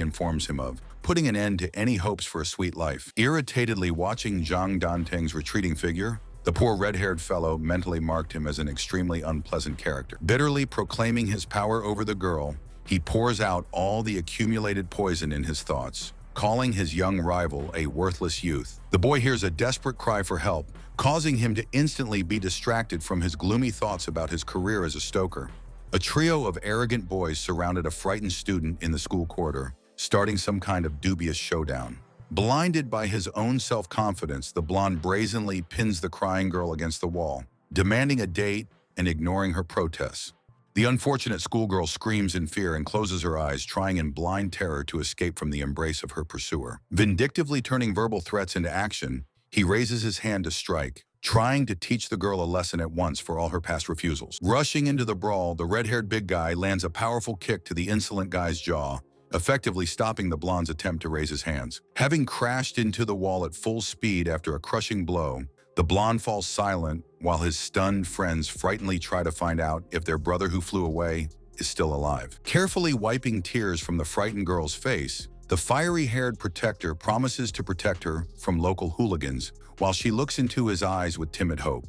[SPEAKER 1] informs him of, putting an end to any hopes for a sweet life. Irritatedly watching Zhang Danteng's retreating figure, the poor red-haired fellow mentally marked him as an extremely unpleasant character. Bitterly proclaiming his power over the girl, he pours out all the accumulated poison in his thoughts, calling his young rival a worthless youth. The boy hears a desperate cry for help, causing him to instantly be distracted from his gloomy thoughts about his career as a stoker. A trio of arrogant boys surrounded a frightened student in the school corridor, starting some kind of dubious showdown. Blinded by his own self-confidence, the blonde brazenly pins the crying girl against the wall, demanding a date and ignoring her protests. The unfortunate schoolgirl screams in fear and closes her eyes, trying in blind terror to escape from the embrace of her pursuer. Vindictively turning verbal threats into action, he raises his hand to strike, trying to teach the girl a lesson at once for all her past refusals. Rushing into the brawl, the red-haired big guy lands a powerful kick to the insolent guy's jaw, effectively stopping the blonde's attempt to raise his hands. Having crashed into the wall at full speed after a crushing blow, the blonde falls silent while his stunned friends frighteningly try to find out if their brother who flew away is still alive. Carefully wiping tears from the frightened girl's face, the fiery-haired protector promises to protect her from local hooligans while she looks into his eyes with timid hope.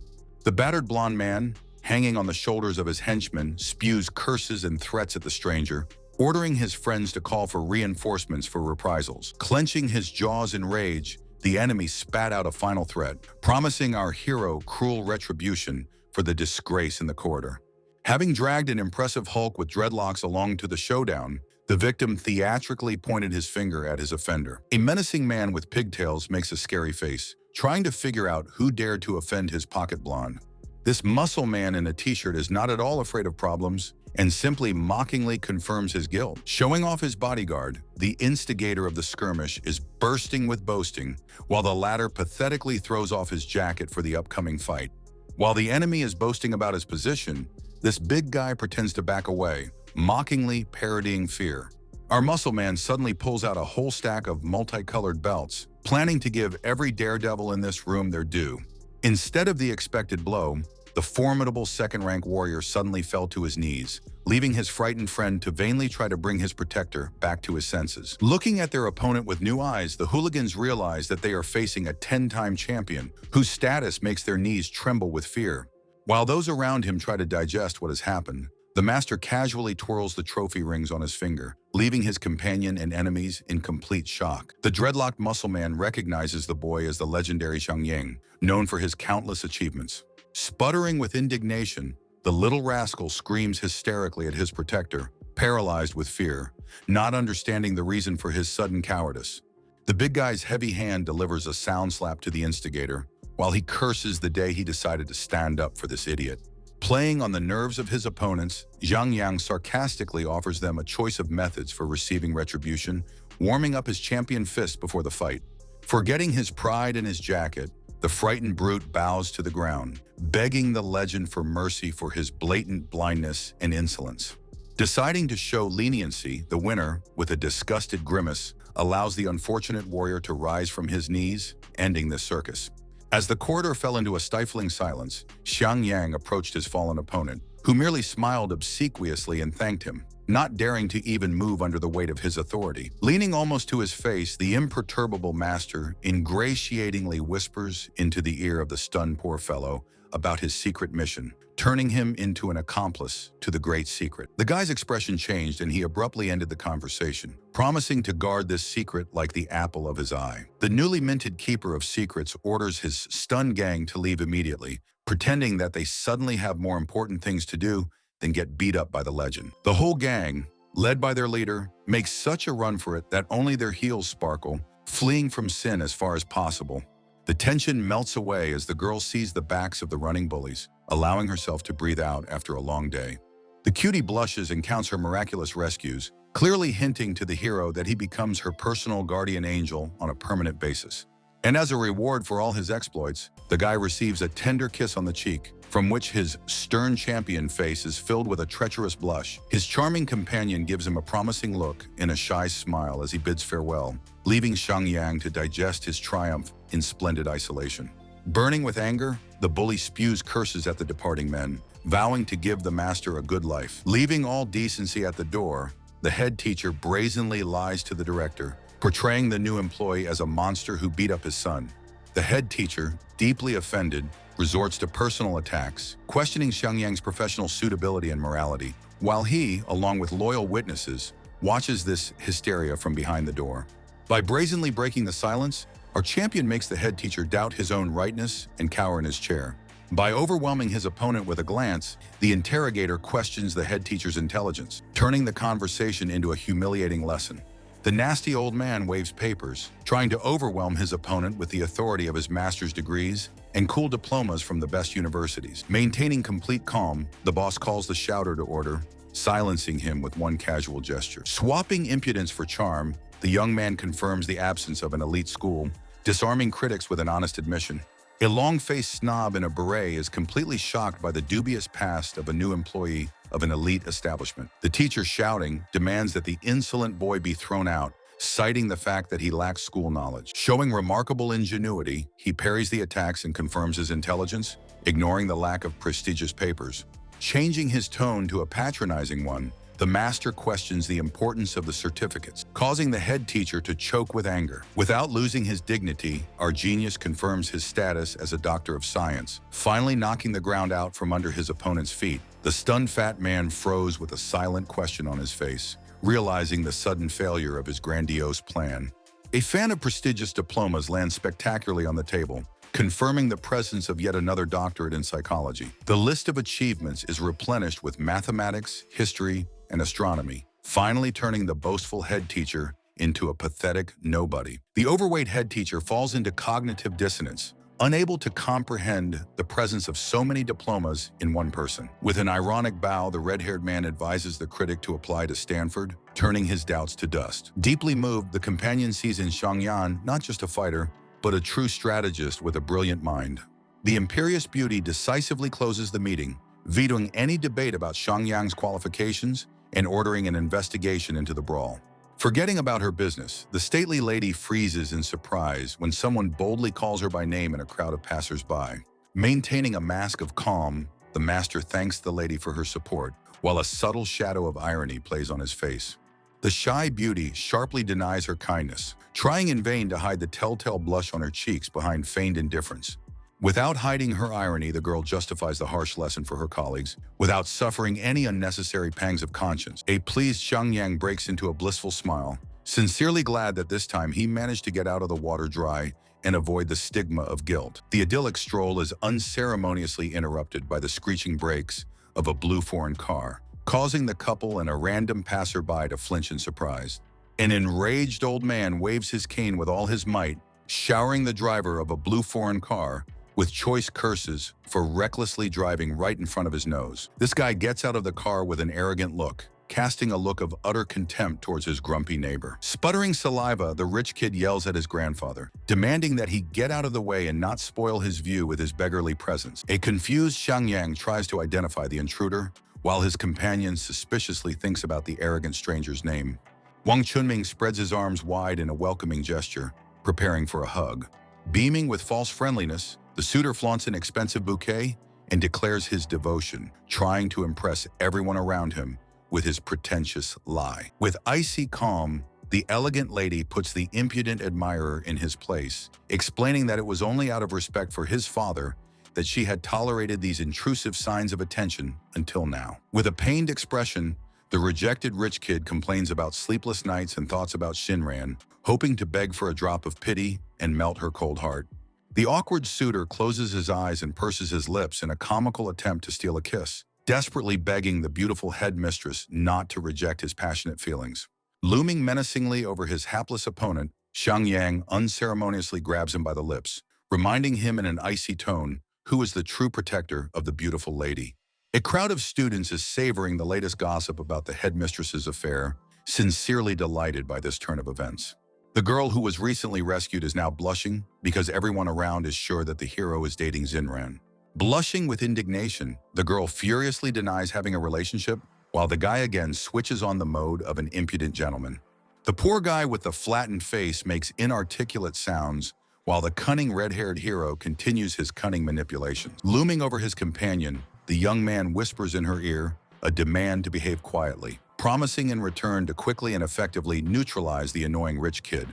[SPEAKER 1] The battered blonde man, hanging on the shoulders of his henchmen, spews curses and threats at the stranger, ordering his friends to call for reinforcements for reprisals. Clenching his jaws in rage, the enemy spat out a final threat, promising our hero cruel retribution for the disgrace in the corridor. Having dragged an impressive Hulk with dreadlocks along to the showdown, the victim theatrically pointed his finger at his offender. A menacing man with pigtails makes a scary face, trying to figure out who dared to offend his pocket blonde. This muscle man in a t-shirt is not at all afraid of problems and simply mockingly confirms his guilt. Showing off his bodyguard, the instigator of the skirmish is bursting with boasting, while the latter pathetically throws off his jacket for the upcoming fight. While the enemy is boasting about his position, this big guy pretends to back away, mockingly parodying fear. Our muscle man suddenly pulls out a whole stack of multicolored belts, planning to give every daredevil in this room their due. Instead of the expected blow, the formidable second-rank warrior suddenly fell to his knees, leaving his frightened friend to vainly try to bring his protector back to his senses. Looking at their opponent with new eyes, the hooligans realize that they are facing a 10-time champion, whose status makes their knees tremble with fear. While those around him try to digest what has happened, the master casually twirls the trophy rings on his finger, leaving his companion and enemies in complete shock. The dreadlocked muscle man recognizes the boy as the legendary Xiang Yang, known for his countless achievements. Sputtering with indignation, the little rascal screams hysterically at his protector, paralyzed with fear, not understanding the reason for his sudden cowardice. The big guy's heavy hand delivers a sound slap to the instigator, while he curses the day he decided to stand up for this idiot. Playing on the nerves of his opponents, Zhang Yang sarcastically offers them a choice of methods for receiving retribution, warming up his champion fist before the fight. Forgetting his pride in his jacket, the frightened brute bows to the ground, begging the legend for mercy for his blatant blindness and insolence. Deciding to show leniency, the winner, with a disgusted grimace, allows the unfortunate warrior to rise from his knees, ending this circus. As the corridor fell into a stifling silence, Xiang Yang approached his fallen opponent, who merely smiled obsequiously and thanked him, not daring to even move under the weight of his authority. Leaning almost to his face, the imperturbable master ingratiatingly whispers into the ear of the stunned poor fellow about his secret mission, turning him into an accomplice to the great secret. The guy's expression changed and he abruptly ended the conversation, promising to guard this secret like the apple of his eye. The newly minted keeper of secrets orders his stunned gang to leave immediately, pretending that they suddenly have more important things to do than get beat up by the legend. The whole gang, led by their leader, makes such a run for it that only their heels sparkle, fleeing from sin as far as possible. The tension melts away as the girl sees the backs of the running bullies, allowing herself to breathe out after a long day. The cutie blushes and counts her miraculous rescues, clearly hinting to the hero that he becomes her personal guardian angel on a permanent basis. And as a reward for all his exploits, the guy receives a tender kiss on the cheek, from which his stern champion face is filled with a treacherous blush. His charming companion gives him a promising look and a shy smile as he bids farewell, leaving Xiangyang to digest his triumph in splendid isolation. Burning with anger, the bully spews curses at the departing men, vowing to give the master a good life. Leaving all decency at the door, the head teacher brazenly lies to the director, portraying the new employee as a monster who beat up his son. The head teacher, deeply offended, resorts to personal attacks, questioning Xiangyang's professional suitability and morality, while he, along with loyal witnesses, watches this hysteria from behind the door. By brazenly breaking the silence, our champion makes the head teacher doubt his own rightness and cower in his chair. By overwhelming his opponent with a glance, the interrogator questions the head teacher's intelligence, turning the conversation into a humiliating lesson. The nasty old man waves papers, trying to overwhelm his opponent with the authority of his master's degrees and cool diplomas from the best universities. Maintaining complete calm, the boss calls the shouter to order, silencing him with one casual gesture. Swapping impudence for charm, the young man confirms the absence of an elite school, disarming critics with an honest admission. A long-faced snob in a beret is completely shocked by the dubious past of a new employee of an elite establishment. The teacher, shouting, demands that the insolent boy be thrown out, citing the fact that he lacks school knowledge. Showing remarkable ingenuity, he parries the attacks and confirms his intelligence, ignoring the lack of prestigious papers. Changing his tone to a patronizing one, the master questions the importance of the certificates, causing the head teacher to choke with anger. Without losing his dignity, our genius confirms his status as a doctor of science, finally knocking the ground out from under his opponent's feet. The stunned fat man froze with a silent question on his face, realizing the sudden failure of his grandiose plan. A fan of prestigious diplomas lands spectacularly on the table, confirming the presence of yet another doctorate in psychology. The list of achievements is replenished with mathematics, history, and astronomy, finally turning the boastful head teacher into a pathetic nobody. The overweight head teacher falls into cognitive dissonance, unable to comprehend the presence of so many diplomas in one person. With an ironic bow, the red-haired man advises the critic to apply to Stanford, turning his doubts to dust. Deeply moved, the companion sees in Xiangyan not just a fighter, but a true strategist with a brilliant mind. The imperious beauty decisively closes the meeting, vetoing any debate about Xiangyang's qualifications and ordering an investigation into the brawl. Forgetting about her business, the stately lady freezes in surprise when someone boldly calls her by name in a crowd of passers-by. Maintaining a mask of calm, the master thanks the lady for her support, while a subtle shadow of irony plays on his face. The shy beauty sharply denies her kindness, trying in vain to hide the telltale blush on her cheeks behind feigned indifference. Without hiding her irony, the girl justifies the harsh lesson for her colleagues, without suffering any unnecessary pangs of conscience. A pleased Xiangyang breaks into a blissful smile, sincerely glad that this time he managed to get out of the water dry and avoid the stigma of guilt. The idyllic stroll is unceremoniously interrupted by the screeching brakes of a blue foreign car, causing the couple and a random passerby to flinch in surprise. An enraged old man waves his cane with all his might, showering the driver of a blue foreign car with choice curses for recklessly driving right in front of his nose. This guy gets out of the car with an arrogant look, casting a look of utter contempt towards his grumpy neighbor. Sputtering saliva, the rich kid yells at his grandfather, demanding that he get out of the way and not spoil his view with his beggarly presence. A confused Xiangyang tries to identify the intruder, while his companion suspiciously thinks about the arrogant stranger's name. Wang Chunming spreads his arms wide in a welcoming gesture, preparing for a hug. Beaming with false friendliness, the suitor flaunts an expensive bouquet and declares his devotion, trying to impress everyone around him with his pretentious lie. With icy calm, the elegant lady puts the impudent admirer in his place, explaining that it was only out of respect for his father that she had tolerated these intrusive signs of attention until now. With a pained expression, the rejected rich kid complains about sleepless nights and thoughts about Shinran, hoping to beg for a drop of pity and melt her cold heart. The awkward suitor closes his eyes and purses his lips in a comical attempt to steal a kiss, desperately begging the beautiful headmistress not to reject his passionate feelings. Looming menacingly over his hapless opponent, Xiangyang unceremoniously grabs him by the lips, reminding him in an icy tone who is the true protector of the beautiful lady. A crowd of students is savoring the latest gossip about the headmistress's affair, sincerely delighted by this turn of events. The girl who was recently rescued is now blushing because everyone around is sure that the hero is dating Zinran. Blushing with indignation, the girl furiously denies having a relationship, while the guy again switches on the mode of an impudent gentleman. The poor guy with the flattened face makes inarticulate sounds, while the cunning red-haired hero continues his cunning manipulations. Looming over his companion, the young man whispers in her ear a demand to behave quietly, promising in return to quickly and effectively neutralize the annoying rich kid.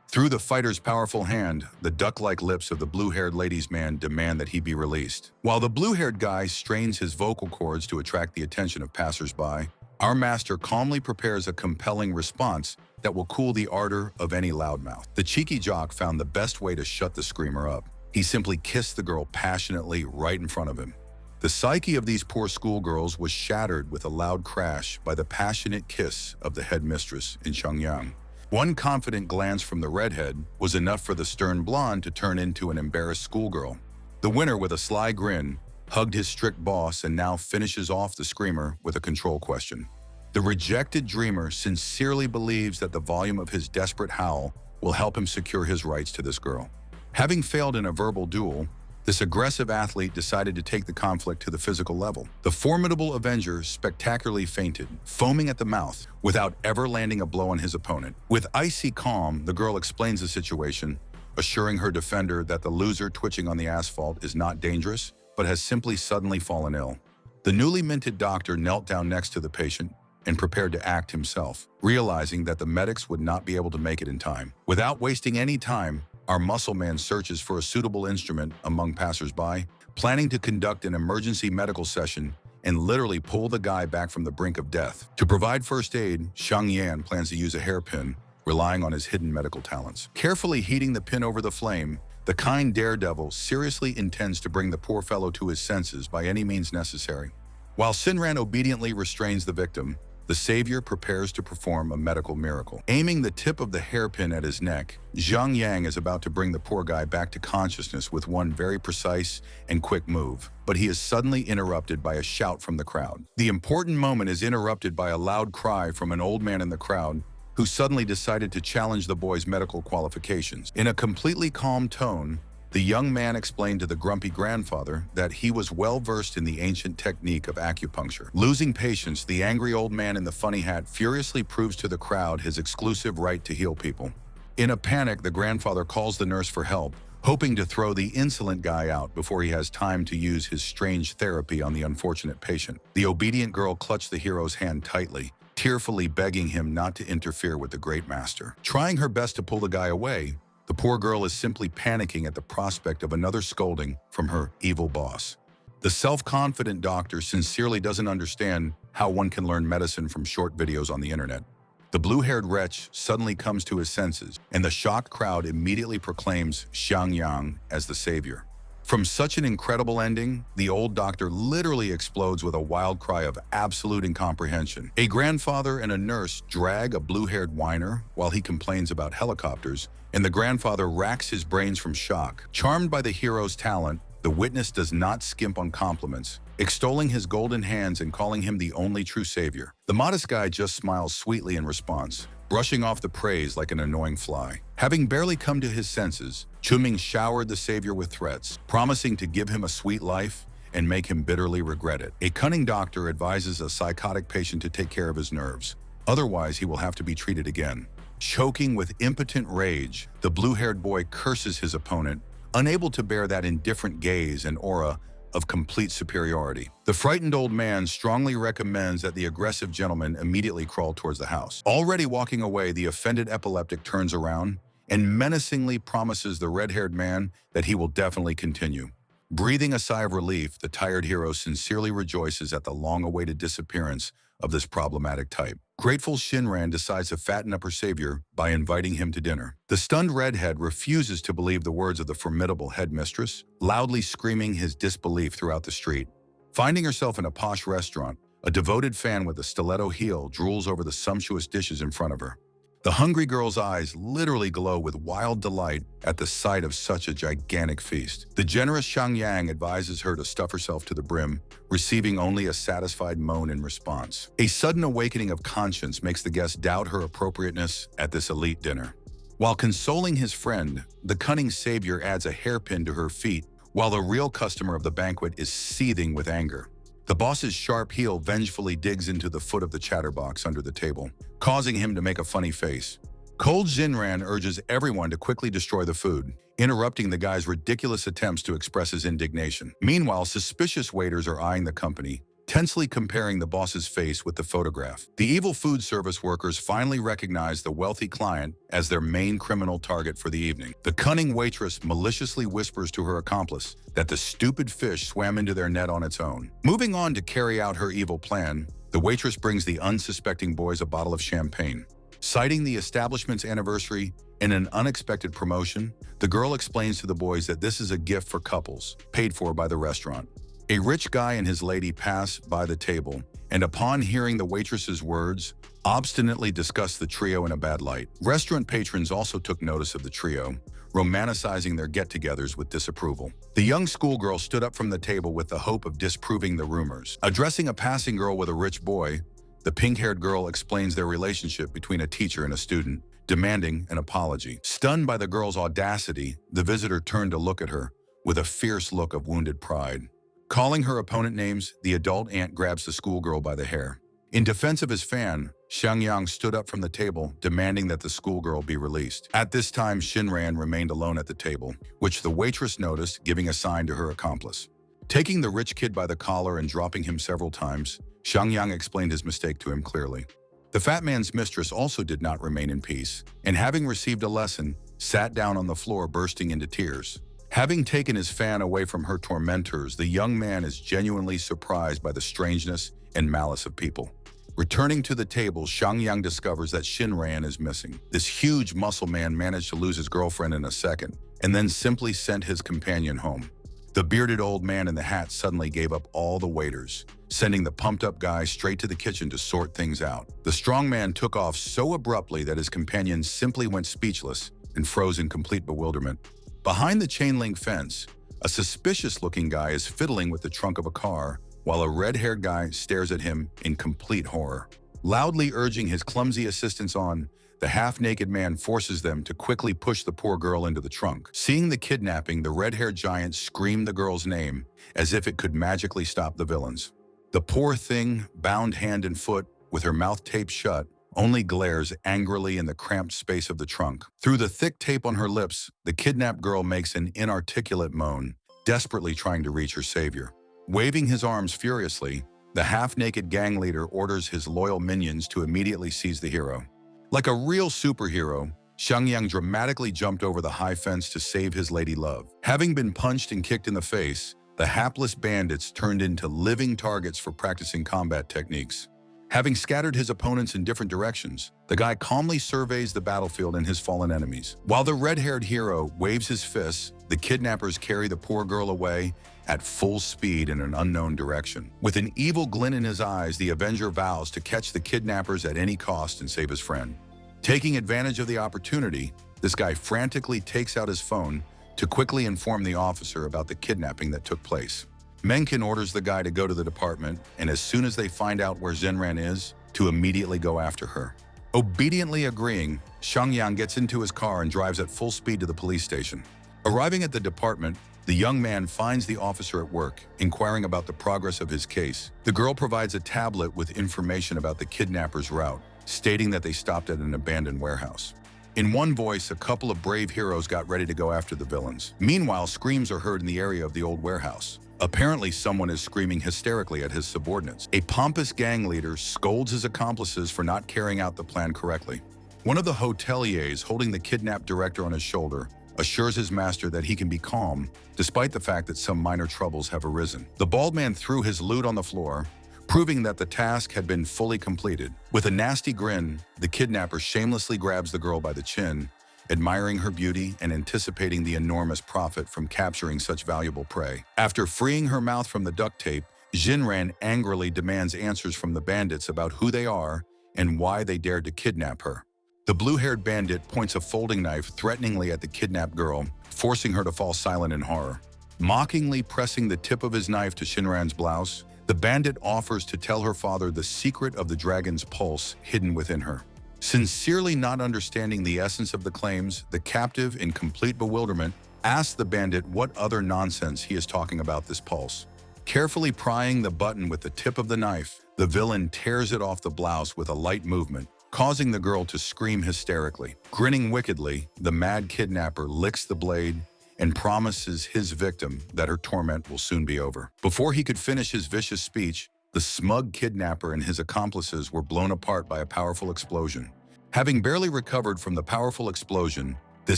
[SPEAKER 1] Through the fighter's powerful hand, the duck-like lips of the blue-haired ladies' man demand that he be released. While the blue-haired guy strains his vocal cords to attract the attention of passers-by, our master calmly prepares a compelling response that will cool the ardor of any loudmouth. The cheeky jock found the best way to shut the screamer up. He simply kissed the girl passionately right in front of him. The psyche of these poor schoolgirls was shattered with a loud crash by the passionate kiss of the headmistress in Shangyang. One confident glance from the redhead was enough for the stern blonde to turn into an embarrassed schoolgirl. The winner, with a sly grin, hugged his strict boss and now finishes off the screamer with a control question. The rejected dreamer sincerely believes that the volume of his desperate howl will help him secure his rights to this girl. Having failed in a verbal duel, this aggressive athlete decided to take the conflict to the physical level. The formidable Avenger spectacularly fainted, foaming at the mouth, without ever landing a blow on his opponent. With icy calm, the girl explains the situation, assuring her defender that the loser twitching on the asphalt is not dangerous, but has simply suddenly fallen ill. The newly minted doctor knelt down next to the patient and prepared to act himself, realizing that the medics would not be able to make it in time. Without wasting any time, our muscle man searches for a suitable instrument among passers-by, planning to conduct an emergency medical session and literally pull the guy back from the brink of death. To provide first aid, Shang Yan plans to use a hairpin, relying on his hidden medical talents. Carefully heating the pin over the flame, the kind daredevil seriously intends to bring the poor fellow to his senses by any means necessary. While Sinran obediently restrains the victim, the savior prepares to perform a medical miracle. Aiming the tip of the hairpin at his neck, Zhang Yang is about to bring the poor guy back to consciousness with one very precise and quick move. But he is suddenly interrupted by a shout from the crowd. The important moment is interrupted by a loud cry from an old man in the crowd who suddenly decided to challenge the boy's medical qualifications. In a completely calm tone, the young man explained to the grumpy grandfather that he was well-versed in the ancient technique of acupuncture. Losing patience, the angry old man in the funny hat furiously proves to the crowd his exclusive right to heal people. In a panic, the grandfather calls the nurse for help, hoping to throw the insolent guy out before he has time to use his strange therapy on the unfortunate patient. The obedient girl clutched the hero's hand tightly, tearfully begging him not to interfere with the great master. Trying her best to pull the guy away, the poor girl is simply panicking at the prospect of another scolding from her evil boss. The self-confident doctor sincerely doesn't understand how one can learn medicine from short videos on the internet. The blue-haired wretch suddenly comes to his senses, and the shocked crowd immediately proclaims Xiang Yang as the savior. From such an incredible ending, the old doctor literally explodes with a wild cry of absolute incomprehension. A grandfather and a nurse drag a blue-haired whiner while he complains about helicopters, and the grandfather racks his brains from shock. Charmed by the hero's talent, the witness does not skimp on compliments, extolling his golden hands and calling him the only true savior. The modest guy just smiles sweetly in response, brushing off the praise like an annoying fly. Having barely come to his senses, Chuming showered the savior with threats, promising to give him a sweet life and make him bitterly regret it. A cunning doctor advises a psychotic patient to take care of his nerves, otherwise he will have to be treated again. Choking with impotent rage, the blue-haired boy curses his opponent, unable to bear that indifferent gaze and aura of complete superiority. The frightened old man strongly recommends that the aggressive gentleman immediately crawl towards the house. Already walking away, the offended epileptic turns around and menacingly promises the red-haired man that he will definitely continue. Breathing a sigh of relief, the tired hero sincerely rejoices at the long-awaited disappearance of this problematic type. Grateful Shinran decides to fatten up her savior by inviting him to dinner. The stunned redhead refuses to believe the words of the formidable headmistress, loudly screaming his disbelief throughout the street. Finding herself in a posh restaurant, a devoted fan with a stiletto heel drools over the sumptuous dishes in front of her. The hungry girl's eyes literally glow with wild delight at the sight of such a gigantic feast. The generous Xiang Yang advises her to stuff herself to the brim, receiving only a satisfied moan in response. A sudden awakening of conscience makes the guest doubt her appropriateness at this elite dinner. While consoling his friend, the cunning savior adds a hairpin to her feet, while the real customer of the banquet is seething with anger. The boss's sharp heel vengefully digs into the foot of the chatterbox under the table, causing him to make a funny face. Cold Xinran urges everyone to quickly destroy the food, interrupting the guy's ridiculous attempts to express his indignation. Meanwhile, suspicious waiters are eyeing the company, tensely comparing the boss's face with the photograph. The evil food service workers finally recognize the wealthy client as their main criminal target for the evening. The cunning waitress maliciously whispers to her accomplice that the stupid fish swam into their net on its own. Moving on to carry out her evil plan, the waitress brings the unsuspecting boys a bottle of champagne. Citing the establishment's anniversary and an unexpected promotion, the girl explains to the boys that this is a gift for couples, paid for by the restaurant. A rich guy and his lady pass by the table, and upon hearing the waitress's words, obstinately discuss the trio in a bad light. Restaurant patrons also took notice of the trio, romanticizing their get-togethers with disapproval. The young schoolgirl stood up from the table with the hope of disproving the rumors. Addressing a passing girl with a rich boy, the pink-haired girl explains their relationship between a teacher and a student, demanding an apology. Stunned by the girl's audacity, the visitor turned to look at her with a fierce look of wounded pride. Calling her opponent names, the adult aunt grabs the schoolgirl by the hair. In defense of his fan, Xiang Yang stood up from the table, demanding that the schoolgirl be released. At this time, Xinran remained alone at the table, which the waitress noticed, giving a sign to her accomplice. Taking the rich kid by the collar and dropping him several times, Xiang Yang explained his mistake to him clearly. The fat man's mistress also did not remain in peace, and having received a lesson, sat down on the floor bursting into tears. Having taken his fan away from her tormentors, the young man is genuinely surprised by the strangeness and malice of people. Returning to the table, Xiang Yang discovers that Xinran is missing. This huge muscle man managed to lose his girlfriend in a second, and then simply sent his companion home. The bearded old man in the hat suddenly gave up all the waiters, sending the pumped-up guy straight to the kitchen to sort things out. The strong man took off so abruptly that his companion simply went speechless and froze in complete bewilderment. Behind the chain-link fence, a suspicious-looking guy is fiddling with the trunk of a car, while a red-haired guy stares at him in complete horror. Loudly urging his clumsy assistants on, the half-naked man forces them to quickly push the poor girl into the trunk. Seeing the kidnapping, the red-haired giant screamed the girl's name as if it could magically stop the villains. The poor thing, bound hand and foot, with her mouth taped shut, only glares angrily in the cramped space of the trunk. Through the thick tape on her lips, the kidnapped girl makes an inarticulate moan, desperately trying to reach her savior. Waving his arms furiously, the half-naked gang leader orders his loyal minions to immediately seize the hero. Like a real superhero, Xiang Yang dramatically jumped over the high fence to save his lady love. Having been punched and kicked in the face, the hapless bandits turned into living targets for practicing combat techniques. Having scattered his opponents in different directions, the guy calmly surveys the battlefield and his fallen enemies. While the red-haired hero waves his fists, the kidnappers carry the poor girl away at full speed in an unknown direction. With an evil glint in his eyes, the Avenger vows to catch the kidnappers at any cost and save his friend. Taking advantage of the opportunity, this guy frantically takes out his phone to quickly inform the officer about the kidnapping that took place. Mencken orders the guy to go to the department, and as soon as they find out where Xinran is, to immediately go after her. Obediently agreeing, Xiang Yang gets into his car and drives at full speed to the police station. Arriving at the department, the young man finds the officer at work, inquiring about the progress of his case. The girl provides a tablet with information about the kidnapper's route, stating that they stopped at an abandoned warehouse. In one voice, a couple of brave heroes got ready to go after the villains. Meanwhile, screams are heard in the area of the old warehouse. Apparently, someone is screaming hysterically at his subordinates. A pompous gang leader scolds his accomplices for not carrying out the plan correctly. One of the hoteliers, holding the kidnapped director on his shoulder, assures his master that he can be calm, despite the fact that some minor troubles have arisen. The bald man threw his loot on the floor, proving that the task had been fully completed. With a nasty grin, the kidnapper shamelessly grabs the girl by the chin, admiring her beauty and anticipating the enormous profit from capturing such valuable prey. After freeing her mouth from the duct tape, Xinran angrily demands answers from the bandits about who they are and why they dared to kidnap her. The blue-haired bandit points a folding knife threateningly at the kidnapped girl, forcing her to fall silent in horror. Mockingly pressing the tip of his knife to Shinran's blouse, the bandit offers to tell her father the secret of the dragon's pulse hidden within her. Sincerely not understanding the essence of the claims, the captive, in complete bewilderment, asks the bandit what other nonsense he is talking about this pulse. Carefully prying the button with the tip of the knife, the villain tears it off the blouse with a light movement, causing the girl to scream hysterically. Grinning wickedly, the mad kidnapper licks the blade and promises his victim that her torment will soon be over. Before he could finish his vicious speech, the smug kidnapper and his accomplices were blown apart by a powerful explosion. Having barely recovered from the powerful explosion, the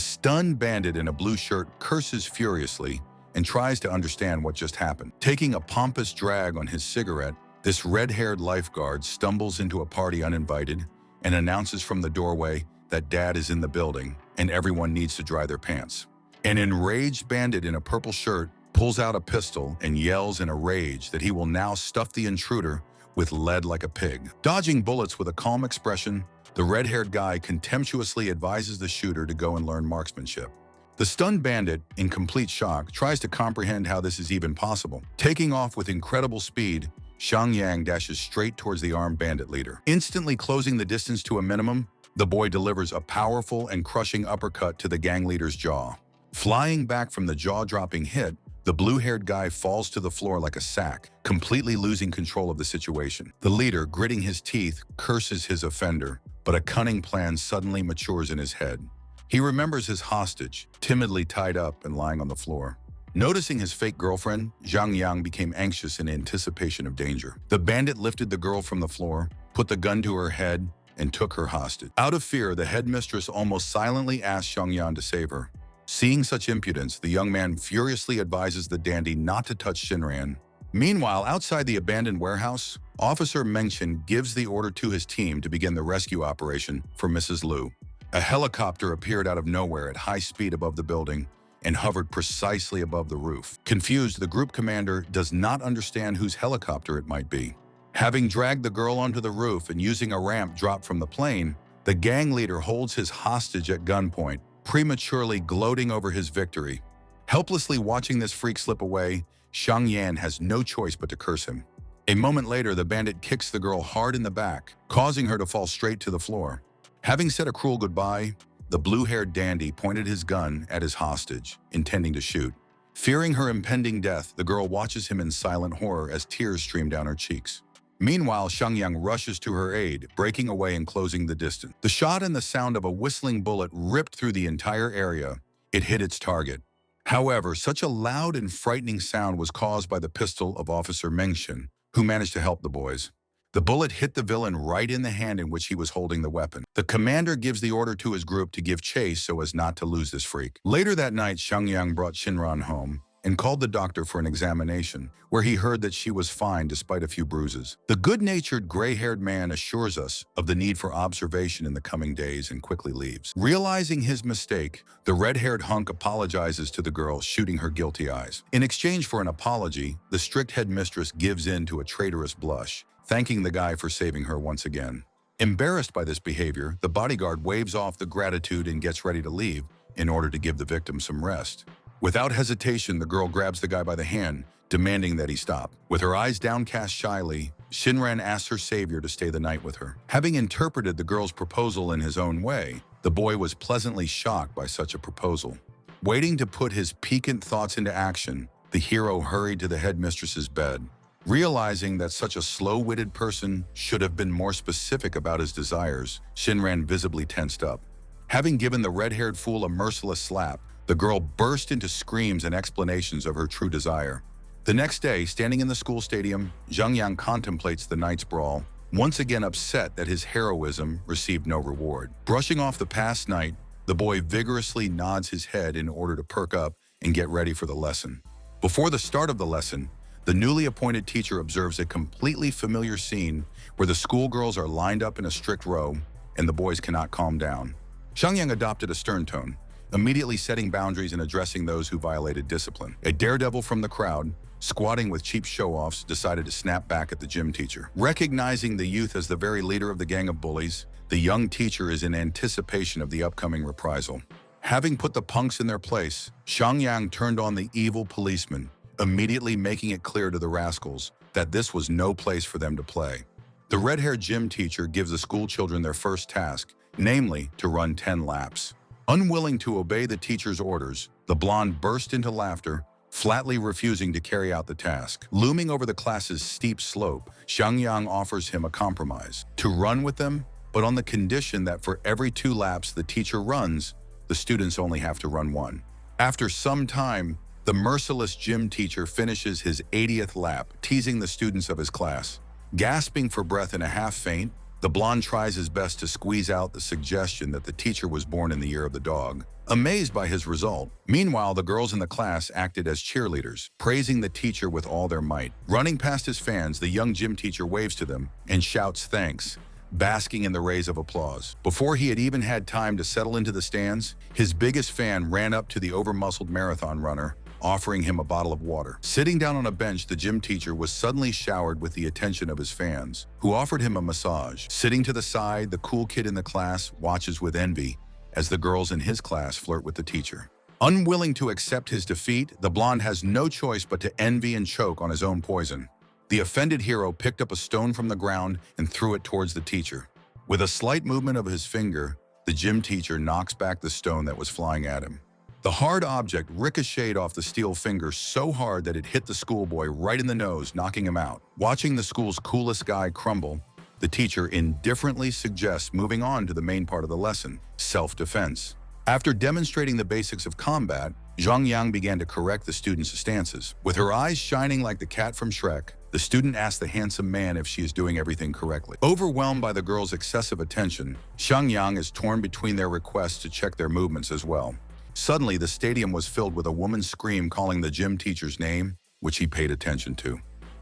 [SPEAKER 1] stunned bandit in a blue shirt curses furiously and tries to understand what just happened. Taking a pompous drag on his cigarette, this red-haired lifeguard stumbles into a party uninvited and announces from the doorway that Dad is in the building and everyone needs to dry their pants. An enraged bandit in a purple shirt pulls out a pistol and yells in a rage that he will now stuff the intruder with lead like a pig. Dodging bullets with a calm expression, the red-haired guy contemptuously advises the shooter to go and learn marksmanship. The stunned bandit, in complete shock, tries to comprehend how this is even possible. Taking off with incredible speed, Xiang Yang dashes straight towards the armed bandit leader. Instantly closing the distance to a minimum, the boy delivers a powerful and crushing uppercut to the gang leader's jaw. Flying back from the jaw-dropping hit, the blue-haired guy falls to the floor like a sack, completely losing control of the situation. The leader, gritting his teeth, curses his offender, but a cunning plan suddenly matures in his head. He remembers his hostage, timidly tied up and lying on the floor. Noticing his fake girlfriend, Zhang Yang became anxious in anticipation of danger. The bandit lifted the girl from the floor, put the gun to her head, and took her hostage. Out of fear, the headmistress almost silently asked Zhang Yang to save her. Seeing such impudence, the young man furiously advises the dandy not to touch Shinran. Meanwhile, outside the abandoned warehouse, Officer Mengchen gives the order to his team to begin the rescue operation for Mrs. Liu. A helicopter appeared out of nowhere at high speed above the building and hovered precisely above the roof. Confused, the group commander does not understand whose helicopter it might be. Having dragged the girl onto the roof and using a ramp dropped from the plane, the gang leader holds his hostage at gunpoint, prematurely gloating over his victory. Helplessly watching this freak slip away, Xiang Yan has no choice but to curse him. A moment later, the bandit kicks the girl hard in the back, causing her to fall straight to the floor. Having said a cruel goodbye, the blue-haired dandy pointed his gun at his hostage, intending to shoot. Fearing her impending death, the girl watches him in silent horror as tears stream down her cheeks. Meanwhile, Xiang Yang rushes to her aid, breaking away and closing the distance. The shot and the sound of a whistling bullet ripped through the entire area. It hit its target. However, such a loud and frightening sound was caused by the pistol of Officer Mengchen, who managed to help the boys. The bullet hit the villain right in the hand in which he was holding the weapon. The commander gives the order to his group to give chase so as not to lose this freak. Later that night, Xiang Yang brought Shinran home and called the doctor for an examination, where he heard that she was fine despite a few bruises. The good-natured gray-haired man assures us of the need for observation in the coming days and quickly leaves. Realizing his mistake, the red-haired hunk apologizes to the girl, shooting her guilty eyes. In exchange for an apology, the strict headmistress gives in to a traitorous blush, thanking the guy for saving her once again. Embarrassed by this behavior, the bodyguard waves off the gratitude and gets ready to leave in order to give the victim some rest. Without hesitation, the girl grabs the guy by the hand, demanding that he stop. With her eyes downcast shyly, Shinran asks her savior to stay the night with her. Having interpreted the girl's proposal in his own way, the boy was pleasantly shocked by such a proposal. Waiting to put his piquant thoughts into action, the hero hurried to the headmistress's bed. Realizing that such a slow-witted person should have been more specific about his desires, Shinran visibly tensed up. Having given the red-haired fool a merciless slap, the girl burst into screams and explanations of her true desire. The next day, standing in the school stadium, Zhang Yang contemplates the night's brawl, once again upset that his heroism received no reward. Brushing off the past night, the boy vigorously nods his head in order to perk up and get ready for the lesson. Before the start of the lesson, the newly appointed teacher observes a completely familiar scene where the schoolgirls are lined up in a strict row and the boys cannot calm down. Xiang Yang adopted a stern tone, immediately setting boundaries and addressing those who violated discipline. A daredevil from the crowd, squatting with cheap show-offs, decided to snap back at the gym teacher. Recognizing the youth as the very leader of the gang of bullies, The young teacher is in anticipation of the upcoming reprisal. Having put the punks in their place, Xiangyang turned on the evil policeman, immediately making it clear to the rascals that this was no place for them to play. The red-haired gym teacher gives the school children their first task, namely to run 10 laps. Unwilling to obey the teacher's orders, the blonde burst into laughter, flatly refusing to carry out the task. Looming over the class's steep slope, Xiangyang offers him a compromise: to run with them, but on the condition that for every 2 laps the teacher runs, the students only have to run 1. After some time, the merciless gym teacher finishes his 80th lap, teasing the students of his class. Gasping for breath in a half-faint, the blonde tries his best to squeeze out the suggestion that the teacher was born in the year of the dog. Amazed by his result, meanwhile, the girls in the class acted as cheerleaders, praising the teacher with all their might. Running past his fans, the young gym teacher waves to them and shouts thanks, basking in the rays of applause. Before he had even had time to settle into the stands, his biggest fan ran up to the over-muscled marathon runner, offering him a bottle of water. Sitting down on a bench, the gym teacher was suddenly showered with the attention of his fans, who offered him a massage. Sitting to the side, the cool kid in the class watches with envy as the girls in his class flirt with the teacher. Unwilling to accept his defeat, the blonde has no choice but to envy and choke on his own poison. The offended hero picked up a stone from the ground and threw it towards the teacher. With a slight movement of his finger, the gym teacher knocks back the stone that was flying at him. The hard object ricocheted off the steel finger so hard that it hit the schoolboy right in the nose, knocking him out. Watching the school's coolest guy crumble, the teacher indifferently suggests moving on to the main part of the lesson, self-defense. After demonstrating the basics of combat, Zhang Yang began to correct the students' stances. With her eyes shining like the cat from Shrek, the student asks the handsome man if she is doing everything correctly. Overwhelmed by the girl's excessive attention, Zhang Yang is torn between their requests to check their movements as well. Suddenly, the stadium was filled with a woman's scream calling the gym teacher's name, which he paid attention to.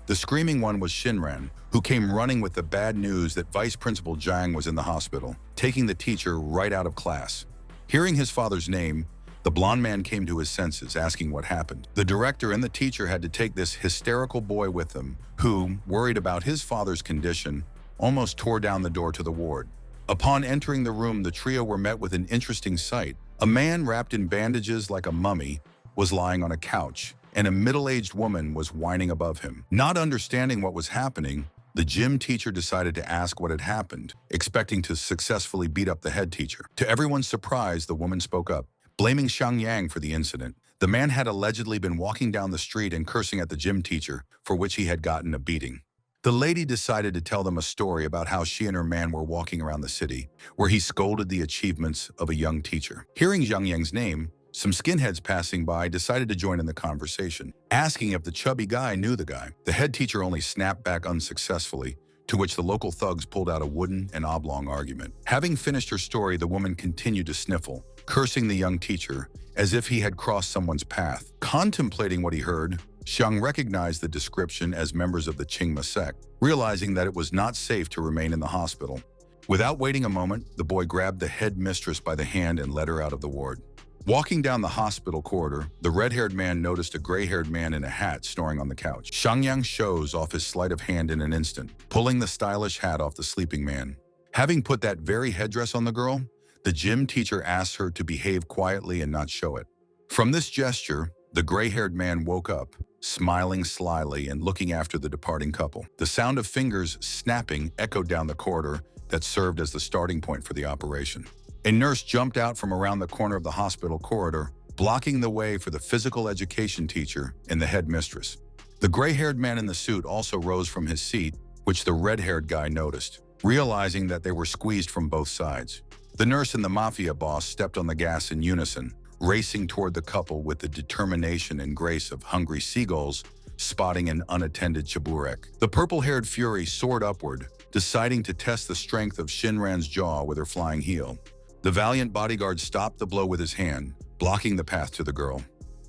[SPEAKER 1] The screaming one was Shinran, who came running with the bad news that Vice Principal Zhang was in the hospital, taking the teacher right out of class. Hearing his father's name, the blonde man came to his senses, asking what happened. The director and the teacher had to take this hysterical boy with them, who, worried about his father's condition, almost tore down the door to the ward. Upon entering the room, the trio were met with an interesting sight. A man wrapped in bandages like a mummy was lying on a couch, and a middle-aged woman was whining above him. Not understanding what was happening, the gym teacher decided to ask what had happened, expecting to successfully beat up the head teacher. To everyone's surprise, the woman spoke up, blaming Xiang Yang for the incident. The man had allegedly been walking down the street and cursing at the gym teacher, for which he had gotten a beating. The lady decided to tell them a story about how she and her man were walking around the city, where he scolded the achievements of a young teacher. Hearing Zhang Yang's name, some skinheads passing by decided to join in the conversation, asking if the chubby guy knew the guy. The head teacher only snapped back unsuccessfully, to which the local thugs pulled out a wooden and oblong argument. Having finished her story, the woman continued to sniffle, cursing the young teacher as if he had crossed someone's path. Contemplating what he heard, Xiang recognized the description as members of the Qingma sect, realizing that it was not safe to remain in the hospital. Without waiting a moment, the boy grabbed the head mistress by the hand and led her out of the ward. Walking down the hospital corridor, the red-haired man noticed a gray-haired man in a hat snoring on the couch. Xiangyang shows off his sleight of hand in an instant, pulling the stylish hat off the sleeping man. Having put that very headdress on the girl, the gym teacher asked her to behave quietly and not show it. From this gesture, the gray-haired man woke up, smiling slyly and looking after the departing couple. The sound of fingers snapping echoed down the corridor that served as the starting point for the operation. A nurse jumped out from around the corner of the hospital corridor, blocking the way for the physical education teacher and the headmistress. The gray-haired man in the suit also rose from his seat, which the red-haired guy noticed, realizing that they were squeezed from both sides. The nurse and the mafia boss stepped on the gas in unison, racing toward the couple with the determination and grace of hungry seagulls spotting an unattended chaburek. The purple-haired fury soared upward, deciding to test the strength of Shinran's jaw with her flying heel. The valiant bodyguard stopped the blow with his hand, blocking the path to the girl.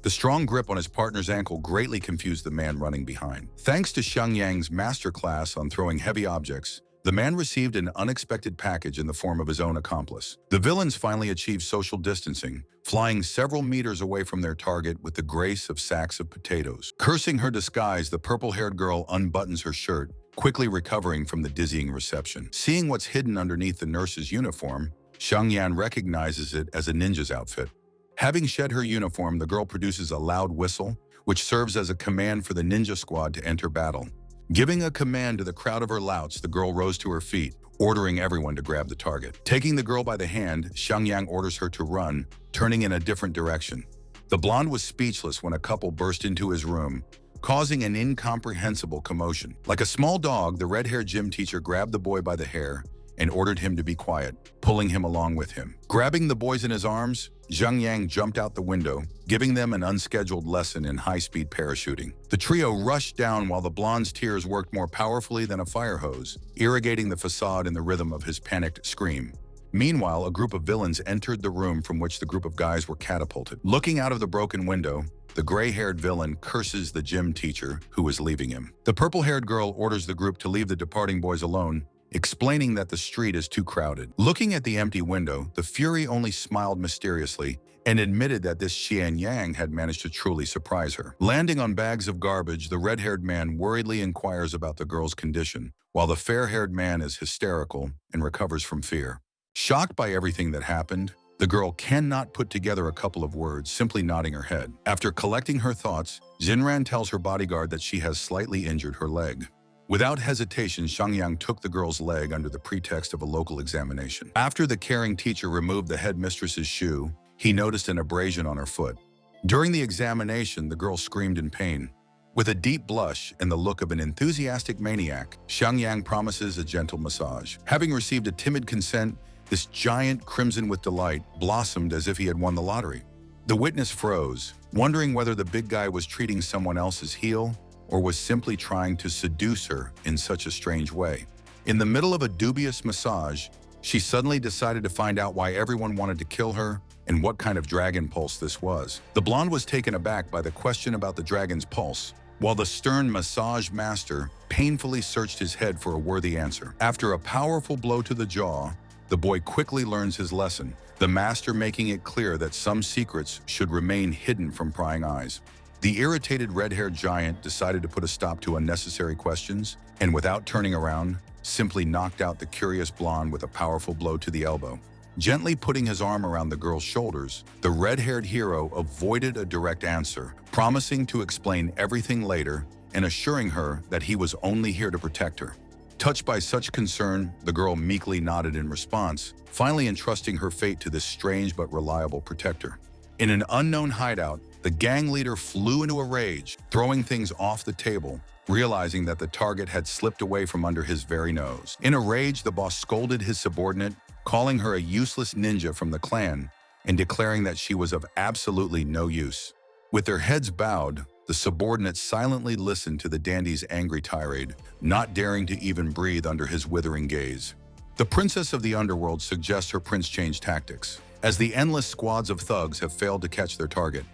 [SPEAKER 1] The strong grip on his partner's ankle greatly confused the man running behind. Thanks to Xiang Yang's masterclass on throwing heavy objects, the man received an unexpected package in the form of his own accomplice. The villains finally achieved social distancing, flying several meters away from their target with the grace of sacks of potatoes. Cursing her disguise, the purple-haired girl unbuttons her shirt, quickly recovering from the dizzying reception. Seeing what's hidden underneath the nurse's uniform, Xiangyan recognizes it as a ninja's outfit. Having shed her uniform, the girl produces a loud whistle, which serves as a command for the ninja squad to enter battle. Giving a command to the crowd of her louts, the girl rose to her feet, ordering everyone to grab the target. Taking the girl by the hand, Xiangyang orders her to run, turning in a different direction. The blonde was speechless when a couple burst into his room, causing an incomprehensible commotion. Like a small dog, the red-haired gym teacher grabbed the boy by the hair and ordered him to be quiet, pulling him along with him. Grabbing the boys in his arms, Zhang Yang jumped out the window, giving them an unscheduled lesson in high-speed parachuting. The trio rushed down while the blonde's tears worked more powerfully than a fire hose, irrigating the facade in the rhythm of his panicked scream. Meanwhile, a group of villains entered the room from which the group of guys were catapulted. Looking out of the broken window, the gray-haired villain curses the gym teacher who was leaving him. The purple-haired girl orders the group to leave the departing boys alone, explaining that the street is too crowded. Looking at the empty window, the Fury only smiled mysteriously and admitted that this Xian Yang had managed to truly surprise her. Landing on bags of garbage, the red-haired man worriedly inquires about the girl's condition, while the fair-haired man is hysterical and recovers from fear. Shocked by everything that happened, the girl cannot put together a couple of words, simply nodding her head. After collecting her thoughts, Xinran tells her bodyguard that she has slightly injured her leg. Without hesitation, Xiangyang took the girl's leg under the pretext of a local examination. After the caring teacher removed the headmistress's shoe, he noticed an abrasion on her foot. During the examination, the girl screamed in pain. With a deep blush and the look of an enthusiastic maniac, Xiangyang promises a gentle massage. Having received a timid consent, this giant, crimson with delight, blossomed as if he had won the lottery. The witness froze, wondering whether the big guy was treating someone else's heel or was simply trying to seduce her in such a strange way. In the middle of a dubious massage, she suddenly decided to find out why everyone wanted to kill her and what kind of dragon pulse this was. The blonde was taken aback by the question about the dragon's pulse, while the stern massage master painfully searched his head for a worthy answer. After a powerful blow to the jaw, the boy quickly learns his lesson, the master making it clear that some secrets should remain hidden from prying eyes. The irritated red-haired giant decided to put a stop to unnecessary questions, and without turning around, simply knocked out the curious blonde with a powerful blow to the elbow. Gently putting his arm around the girl's shoulders, the red-haired hero avoided a direct answer, promising to explain everything later and assuring her that he was only here to protect her. Touched by such concern, the girl meekly nodded in response, finally entrusting her fate to this strange but reliable protector. In an unknown hideout, the gang leader flew into a rage, throwing things off the table, realizing that the target had slipped away from under his very nose. In a rage, the boss scolded his subordinate, calling her a useless ninja from the clan and declaring that she was of absolutely no use. With their heads bowed, the subordinates silently listened to the dandy's angry tirade, not daring to even breathe under his withering gaze. The princess of the underworld suggests her prince change tactics, as the endless squads of thugs have failed to catch their target.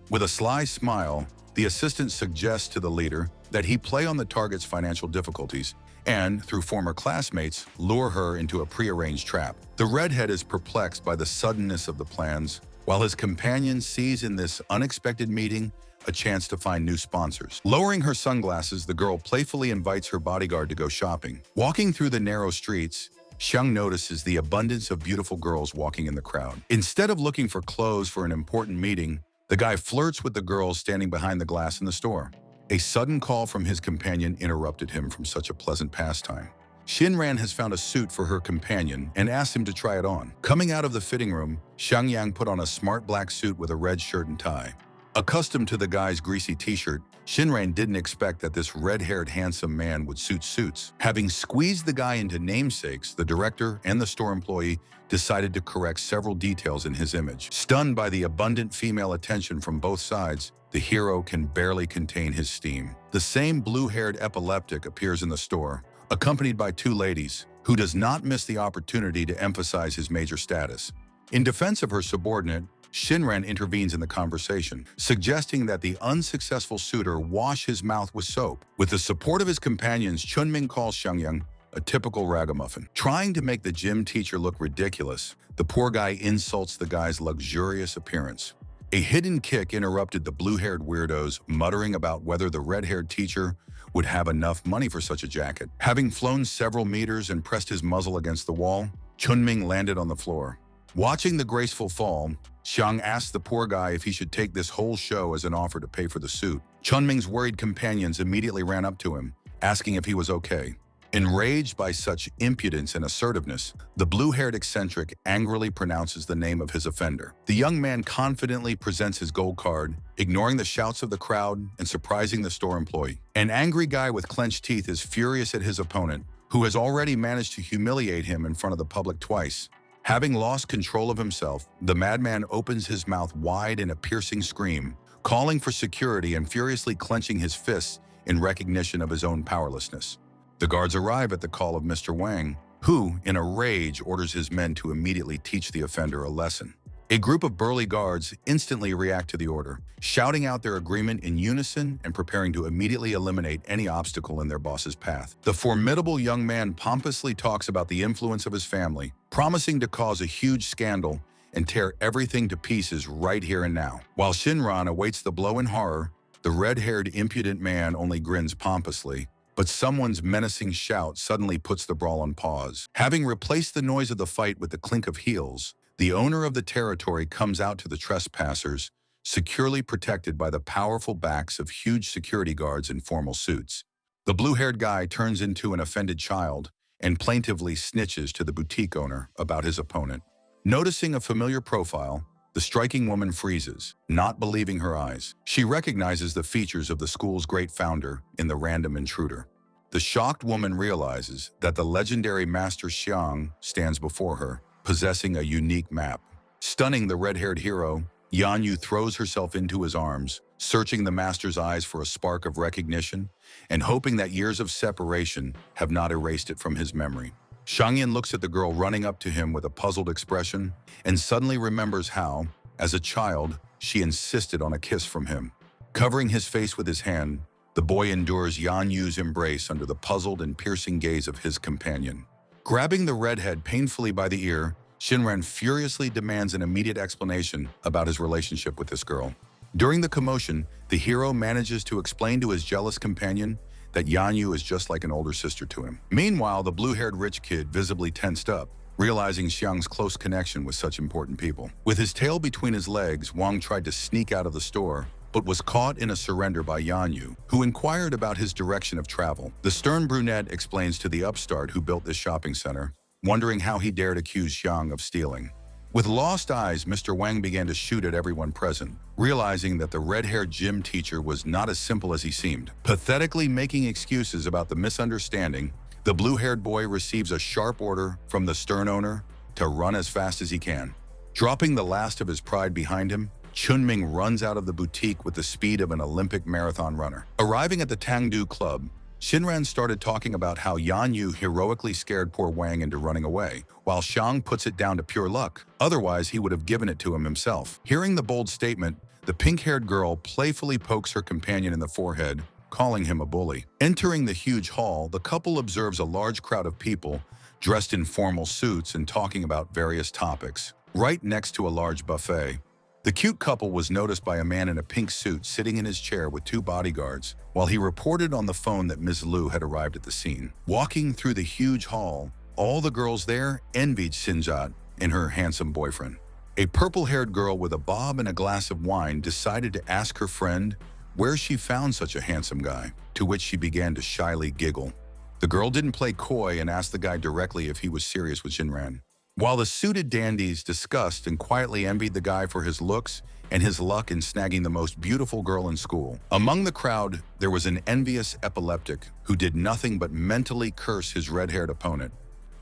[SPEAKER 1] With a sly smile, the assistant suggests to the leader that he play on the target's financial difficulties and, through former classmates, lure her into a prearranged trap. The redhead is perplexed by the suddenness of the plans, while his companion sees in this unexpected meeting a chance to find new sponsors. Lowering her sunglasses, the girl playfully invites her bodyguard to go shopping. Walking through the narrow streets, Xiang notices the abundance of beautiful girls walking in the crowd. Instead of looking for clothes for an important meeting, the guy flirts with the girls standing behind the glass in the store. A sudden call from his companion interrupted him from such a pleasant pastime. Shinran has found a suit for her companion and asked him to try it on. Coming out of the fitting room, Xiangyang put on a smart black suit with a red shirt and tie. Accustomed to the guy's greasy t-shirt, Shinran didn't expect that this red-haired handsome man would suit suits. Having squeezed the guy into namesakes, the director and the store employee decided to correct several details in his image. Stunned by the abundant female attention from both sides, the hero can barely contain his steam. The same blue-haired epileptic appears in the store, accompanied by two ladies, who does not miss the opportunity to emphasize his major status. In defense of her subordinate, Shinran intervenes in the conversation, suggesting that the unsuccessful suitor wash his mouth with soap. With the support of his companions, Chunming calls Xiangyang a typical ragamuffin. Trying to make the gym teacher look ridiculous, the poor guy insults the guy's luxurious appearance. A hidden kick interrupted the blue-haired weirdos, muttering about whether the red-haired teacher would have enough money for such a jacket. Having flown several meters and pressed his muzzle against the wall, Chunming landed on the floor. Watching the graceful fall, Xiang asked the poor guy if he should take this whole show as an offer to pay for the suit. Chunming's worried companions immediately ran up to him, asking if he was okay. Enraged by such impudence and assertiveness, the blue-haired eccentric angrily pronounces the name of his offender. The young man confidently presents his gold card, ignoring the shouts of the crowd and surprising the store employee. An angry guy with clenched teeth is furious at his opponent, who has already managed to humiliate him in front of the public twice. Having lost control of himself, the madman opens his mouth wide in a piercing scream, calling for security and furiously clenching his fists in recognition of his own powerlessness. The guards arrive at the call of Mr. Wang, who, in a rage, orders his men to immediately teach the offender a lesson. A group of burly guards instantly react to the order, shouting out their agreement in unison and preparing to immediately eliminate any obstacle in their boss's path. The formidable young man pompously talks about the influence of his family, promising to cause a huge scandal and tear everything to pieces right here and now. While Shinran awaits the blow in horror, the red-haired impudent man only grins pompously, but someone's menacing shout suddenly puts the brawl on pause. Having replaced the noise of the fight with the clink of heels, the owner of the territory comes out to the trespassers, securely protected by the powerful backs of huge security guards in formal suits. The blue-haired guy turns into an offended child and plaintively snitches to the boutique owner about his opponent. Noticing a familiar profile, the striking woman freezes, not believing her eyes. She recognizes the features of the school's great founder in the random intruder. The shocked woman realizes that the legendary Master Xiang stands before her, possessing a unique map. Stunning the red-haired hero, Yan Yu throws herself into his arms, searching the master's eyes for a spark of recognition and hoping that years of separation have not erased it from his memory. Shangyan looks at the girl running up to him with a puzzled expression and suddenly remembers how, as a child, she insisted on a kiss from him. Covering his face with his hand, the boy endures Yan Yu's embrace under the puzzled and piercing gaze of his companion. Grabbing the redhead painfully by the ear, Shinran furiously demands an immediate explanation about his relationship with this girl. During the commotion, the hero manages to explain to his jealous companion that Yan Yu is just like an older sister to him. Meanwhile, the blue-haired rich kid visibly tensed up, realizing Xiang's close connection with such important people. With his tail between his legs, Wang tried to sneak out of the store, but was caught in a surrender by Yan Yu, who inquired about his direction of travel. The stern brunette explains to the upstart who built this shopping center, wondering how he dared accuse Xiang of stealing. With lost eyes, Mr. Wang began to shoot at everyone present, realizing that the red-haired gym teacher was not as simple as he seemed. Pathetically making excuses about the misunderstanding, the blue-haired boy receives a sharp order from the stern owner to run as fast as he can. Dropping the last of his pride behind him, Chunming runs out of the boutique with the speed of an Olympic marathon runner. Arriving at the Tangdu Club, Shinran started talking about how Yan Yu heroically scared poor Wang into running away, while Xiang puts it down to pure luck. Otherwise, he would have given it to him himself. Hearing the bold statement, the pink-haired girl playfully pokes her companion in the forehead, calling him a bully. Entering the huge hall, the couple observes a large crowd of people dressed in formal suits and talking about various topics, right next to a large buffet. The cute couple was noticed by a man in a pink suit sitting in his chair with two bodyguards, while he reported on the phone that Ms. Liu had arrived at the scene. Walking through the huge hall, all the girls there envied Xinjat and her handsome boyfriend. A purple-haired girl with a bob and a glass of wine decided to ask her friend where she found such a handsome guy, to which she began to shyly giggle. The girl didn't play coy and asked the guy directly if he was serious with Shinran. While the suited dandies discussed and quietly envied the guy for his looks and his luck in snagging the most beautiful girl in school. Among the crowd, there was an envious epileptic who did nothing but mentally curse his red-haired opponent.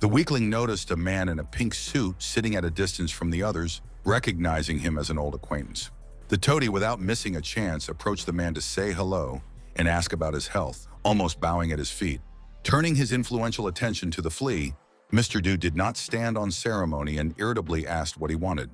[SPEAKER 1] The weakling noticed a man in a pink suit sitting at a distance from the others, recognizing him as an old acquaintance. The toady, without missing a chance, approached the man to say hello and ask about his health, almost bowing at his feet. Turning his influential attention to the flea, Mr. Du did not stand on ceremony and irritably asked what he wanted.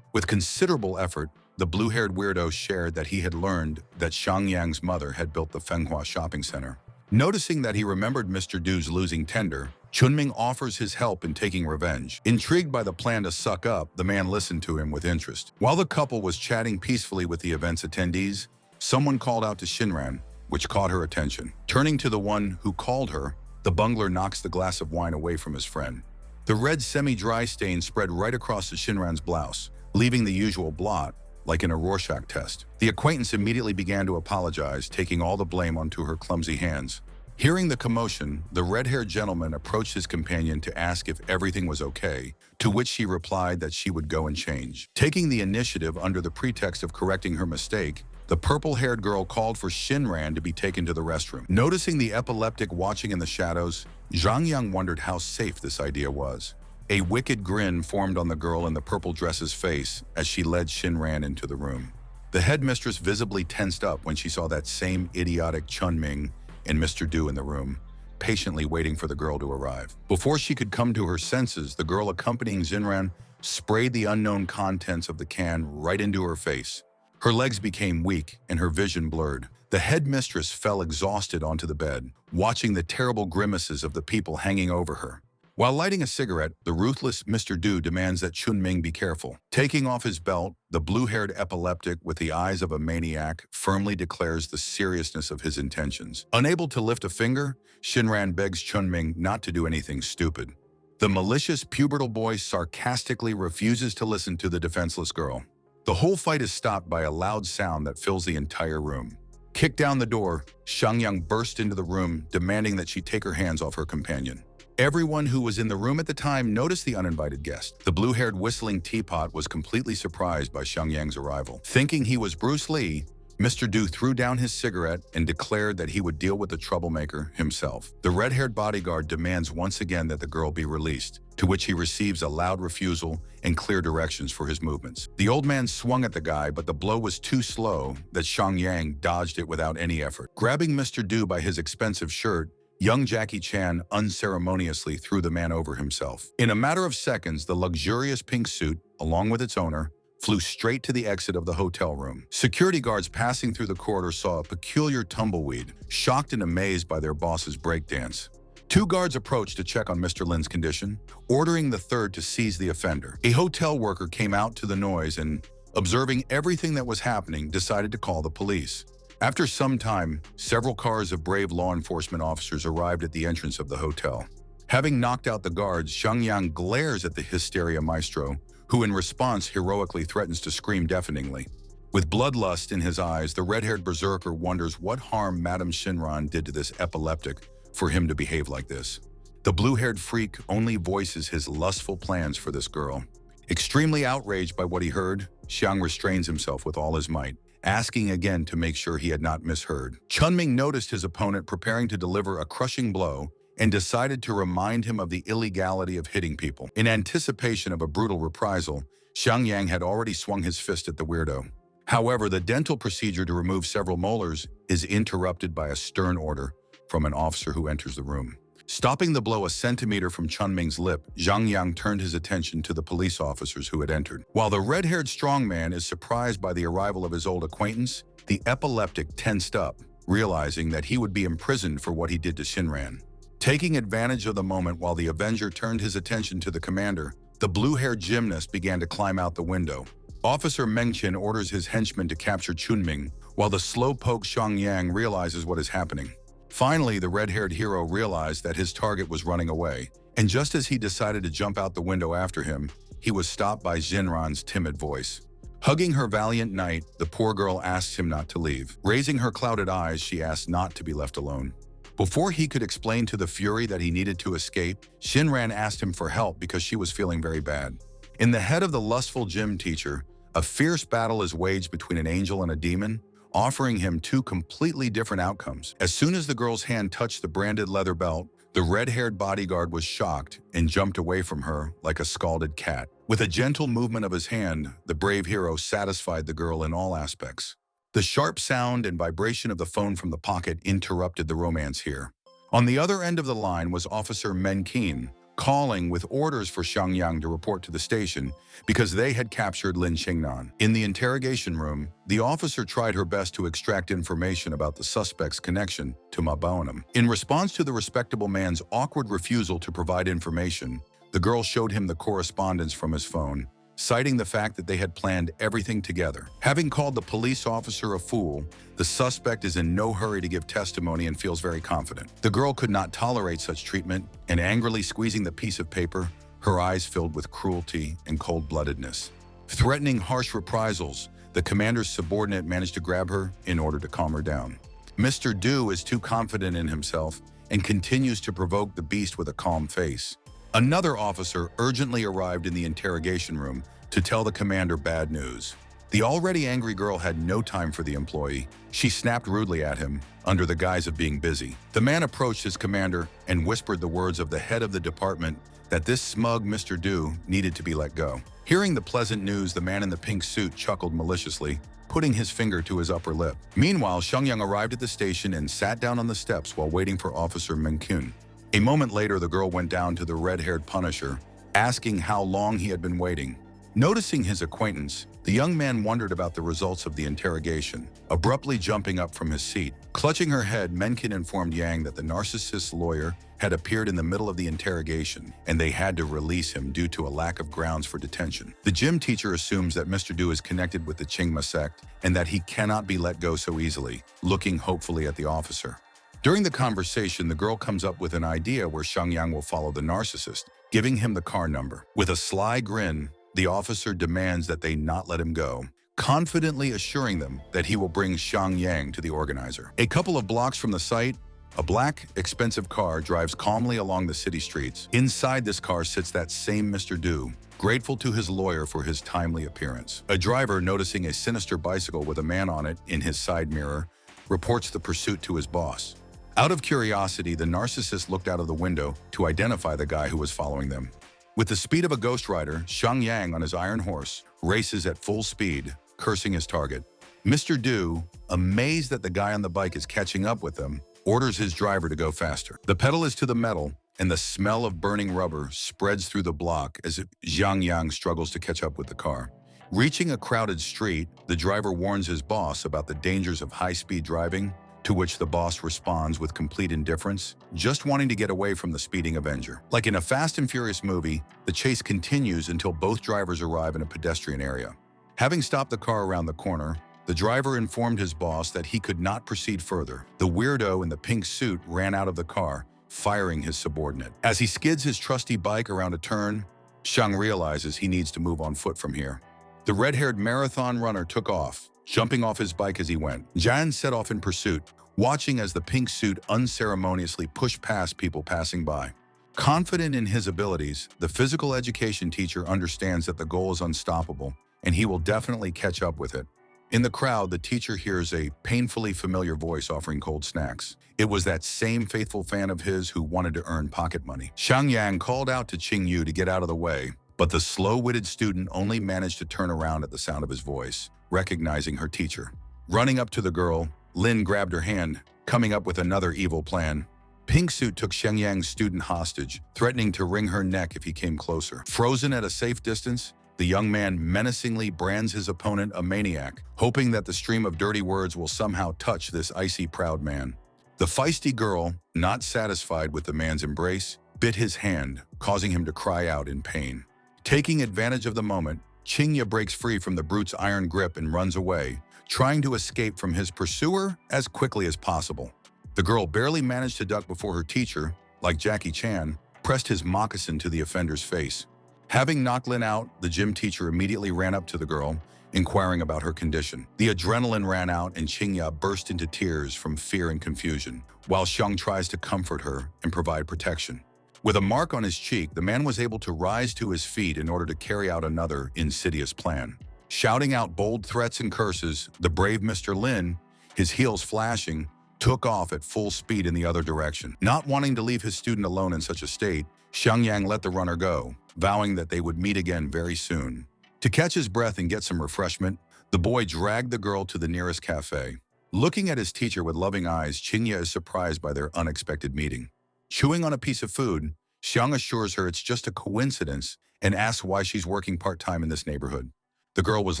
[SPEAKER 1] With considerable effort, the blue-haired weirdo shared that he had learned that Xiangyang's mother had built the Manhwa shopping center. Noticing that he remembered Mr. Du's losing tender, Chunming offers his help in taking revenge. Intrigued by the plan to suck up, the man listened to him with interest. While the couple was chatting peacefully with the event's attendees, someone called out to Shinran, which caught her attention. Turning to the one who called her, the bungler knocks the glass of wine away from his friend. The red semi-dry stain spread right across the Shinran's blouse, leaving the usual blot, like in a Rorschach test. The acquaintance immediately began to apologize, taking all the blame onto her clumsy hands. Hearing the commotion, the red-haired gentleman approached his companion to ask if everything was okay, to which she replied that she would go and change. Taking the initiative under the pretext of correcting her mistake, the purple-haired girl called for Shinran to be taken to the restroom. Noticing the epileptic watching in the shadows, Zhang Yang wondered how safe this idea was. A wicked grin formed on the girl in the purple dress's face as she led Shinran into the room. The headmistress visibly tensed up when she saw that same idiotic Chunming and Mr. Du in the room, patiently waiting for the girl to arrive. Before she could come to her senses, the girl accompanying Shinran sprayed the unknown contents of the can right into her face. Her legs became weak and her vision blurred. The headmistress fell exhausted onto the bed, watching the terrible grimaces of the people hanging over her. While lighting a cigarette, the ruthless Mr. Du demands that Chunming be careful. Taking off his belt, the blue-haired epileptic with the eyes of a maniac firmly declares the seriousness of his intentions. Unable to lift a finger, Shinran begs Chunming not to do anything stupid. The malicious pubertal boy sarcastically refuses to listen to the defenseless girl. The whole fight is stopped by a loud sound that fills the entire room. Kicked down the door, Shangyang burst into the room, demanding that she take her hands off her companion. Everyone who was in the room at the time noticed the uninvited guest. The blue-haired whistling teapot was completely surprised by Shangyang's arrival. Thinking he was Bruce Lee, Mr. Du threw down his cigarette and declared that he would deal with the troublemaker himself. The red-haired bodyguard demands once again that the girl be released, to which he receives a loud refusal and clear directions for his movements. The old man swung at the guy, but the blow was too slow that Shangyang dodged it without any effort. Grabbing Mr. Du by his expensive shirt, young Jackie Chan unceremoniously threw the man over himself. In a matter of seconds, the luxurious pink suit, along with its owner, flew straight to the exit of the hotel room. Security guards passing through the corridor saw a peculiar tumbleweed, shocked and amazed by their boss's breakdance. Two guards approached to check on Mr. Lin's condition, ordering the third to seize the offender. A hotel worker came out to the noise and, observing everything that was happening, decided to call the police. After some time, several cars of brave law enforcement officers arrived at the entrance of the hotel. Having knocked out the guards, Shangyang glares at the hysteria maestro, who in response heroically threatens to scream deafeningly. With bloodlust in his eyes, the red-haired berserker wonders what harm Madame Shinran did to this epileptic for him to behave like this. The blue-haired freak only voices his lustful plans for this girl. Extremely outraged by what he heard, Xiang restrains himself with all his might, asking again to make sure he had not misheard. Chunming noticed his opponent preparing to deliver a crushing blow and decided to remind him of the illegality of hitting people. In anticipation of a brutal reprisal, Shangyang had already swung his fist at the weirdo. However, the dental procedure to remove several molars is interrupted by a stern order from an officer who enters the room. Stopping the blow a centimeter from Chunming's lip, Zhang Yang turned his attention to the police officers who had entered. While the red-haired strongman is surprised by the arrival of his old acquaintance, the epileptic tensed up, realizing that he would be imprisoned for what he did to Shinran. Taking advantage of the moment while the Avenger turned his attention to the commander, the blue-haired gymnast began to climb out the window. Officer Mengqin orders his henchmen to capture Chunming, while the slowpoke Shangyang realizes what is happening. Finally, the red-haired hero realized that his target was running away, and just as he decided to jump out the window after him, he was stopped by Shinran's timid voice. Hugging her valiant knight, the poor girl asks him not to leave. Raising her clouded eyes, she asks not to be left alone. Before he could explain to the Fury that he needed to escape, Shinran asked him for help because she was feeling very bad. In the head of the lustful gym teacher, a fierce battle is waged between an angel and a demon, offering him two completely different outcomes. As soon as the girl's hand touched the branded leather belt, the red-haired bodyguard was shocked and jumped away from her like a scalded cat. With a gentle movement of his hand, the brave hero satisfied the girl in all aspects. The sharp sound and vibration of the phone from the pocket interrupted the romance here. On the other end of the line was Officer Mengqin, calling with orders for Shangyang to report to the station because they had captured Lin Qingnan. In the interrogation room, the officer tried her best to extract information about the suspect's connection to Ma Baonim. In response to the respectable man's awkward refusal to provide information, the girl showed him the correspondence from his phone, citing the fact that they had planned everything together. Having called the police officer a fool, the suspect is in no hurry to give testimony and feels very confident. The girl could not tolerate such treatment, and angrily squeezing the piece of paper, her eyes filled with cruelty and cold-bloodedness. Threatening harsh reprisals, the commander's subordinate managed to grab her in order to calm her down. Mr. Du is too confident in himself and continues to provoke the beast with a calm face. Another officer urgently arrived in the interrogation room to tell the commander bad news. The already angry girl had no time for the employee. She snapped rudely at him, under the guise of being busy. The man approached his commander and whispered the words of the head of the department that this smug Mr. Du needed to be let go. Hearing the pleasant news, the man in the pink suit chuckled maliciously, putting his finger to his upper lip. Meanwhile, Xiangyang arrived at the station and sat down on the steps while waiting for Officer Mengkun. A moment later, the girl went down to the red-haired Punisher, asking how long he had been waiting. Noticing his acquaintance, the young man wondered about the results of the interrogation, abruptly jumping up from his seat. Clutching her head, Mencken informed Yang that the narcissist's lawyer had appeared in the middle of the interrogation, and they had to release him due to a lack of grounds for detention. The gym teacher assumes that Mr. Du is connected with the Qingma sect and that he cannot be let go so easily, looking hopefully at the officer. During the conversation, the girl comes up with an idea where Xiangyang will follow the narcissist, giving him the car number. With a sly grin, the officer demands that they not let him go, confidently assuring them that he will bring Xiangyang to the organizer. A couple of blocks from the site, a black, expensive car drives calmly along the city streets. Inside this car sits that same Mr. Du, grateful to his lawyer for his timely appearance. A driver, noticing a sinister bicycle with a man on it in his side mirror, reports the pursuit to his boss. Out of curiosity, the narcissist looked out of the window to identify the guy who was following them. With the speed of a ghost rider, Xiangyang on his iron horse races at full speed, cursing his target. Mr. Du, amazed that the guy on the bike is catching up with them, orders his driver to go faster. The pedal is to the metal, and the smell of burning rubber spreads through the block as Xiangyang struggles to catch up with the car. Reaching a crowded street, the driver warns his boss about the dangers of high-speed driving, to which the boss responds with complete indifference, just wanting to get away from the speeding Avenger. Like in a Fast and Furious movie, the chase continues until both drivers arrive in a pedestrian area. Having stopped the car around the corner, the driver informed his boss that he could not proceed further. The weirdo in the pink suit ran out of the car, firing his subordinate. As he skids his trusty bike around a turn, Xiang realizes he needs to move on foot from here. The red-haired marathon runner took off, jumping off his bike as he went. Jan set off in pursuit, watching as the pink suit unceremoniously pushed past people passing by. Confident in his abilities, the physical education teacher understands that the goal is unstoppable, and he will definitely catch up with it. In the crowd, the teacher hears a painfully familiar voice offering cold snacks. It was that same faithful fan of his who wanted to earn pocket money. Xiangyang called out to Qing Yu to get out of the way, but the slow-witted student only managed to turn around at the sound of his voice, recognizing her teacher. Running up to the girl, Lin grabbed her hand, coming up with another evil plan. Pink Suit took Xiangyang's student hostage, threatening to wring her neck if he came closer. Frozen at a safe distance, the young man menacingly brands his opponent a maniac, hoping that the stream of dirty words will somehow touch this icy proud man. The feisty girl, not satisfied with the man's embrace, bit his hand, causing him to cry out in pain. Taking advantage of the moment, Qingya breaks free from the brute's iron grip and runs away, trying to escape from his pursuer as quickly as possible. The girl barely managed to duck before her teacher, like Jackie Chan, pressed his moccasin to the offender's face. Having knocked Lin out, the gym teacher immediately ran up to the girl, inquiring about her condition. The adrenaline ran out and Qingya burst into tears from fear and confusion, while Xiang tries to comfort her and provide protection. With a mark on his cheek, the man was able to rise to his feet in order to carry out another insidious plan. Shouting out bold threats and curses, the brave Mr. Lin, his heels flashing, took off at full speed in the other direction. Not wanting to leave his student alone in such a state, Xiangyang let the runner go, vowing that they would meet again very soon. To catch his breath and get some refreshment, the boy dragged the girl to the nearest cafe. Looking at his teacher with loving eyes, Qingya is surprised by their unexpected meeting. Chewing on a piece of food, Xiang assures her it's just a coincidence and asks why she's working part-time in this neighborhood. The girl was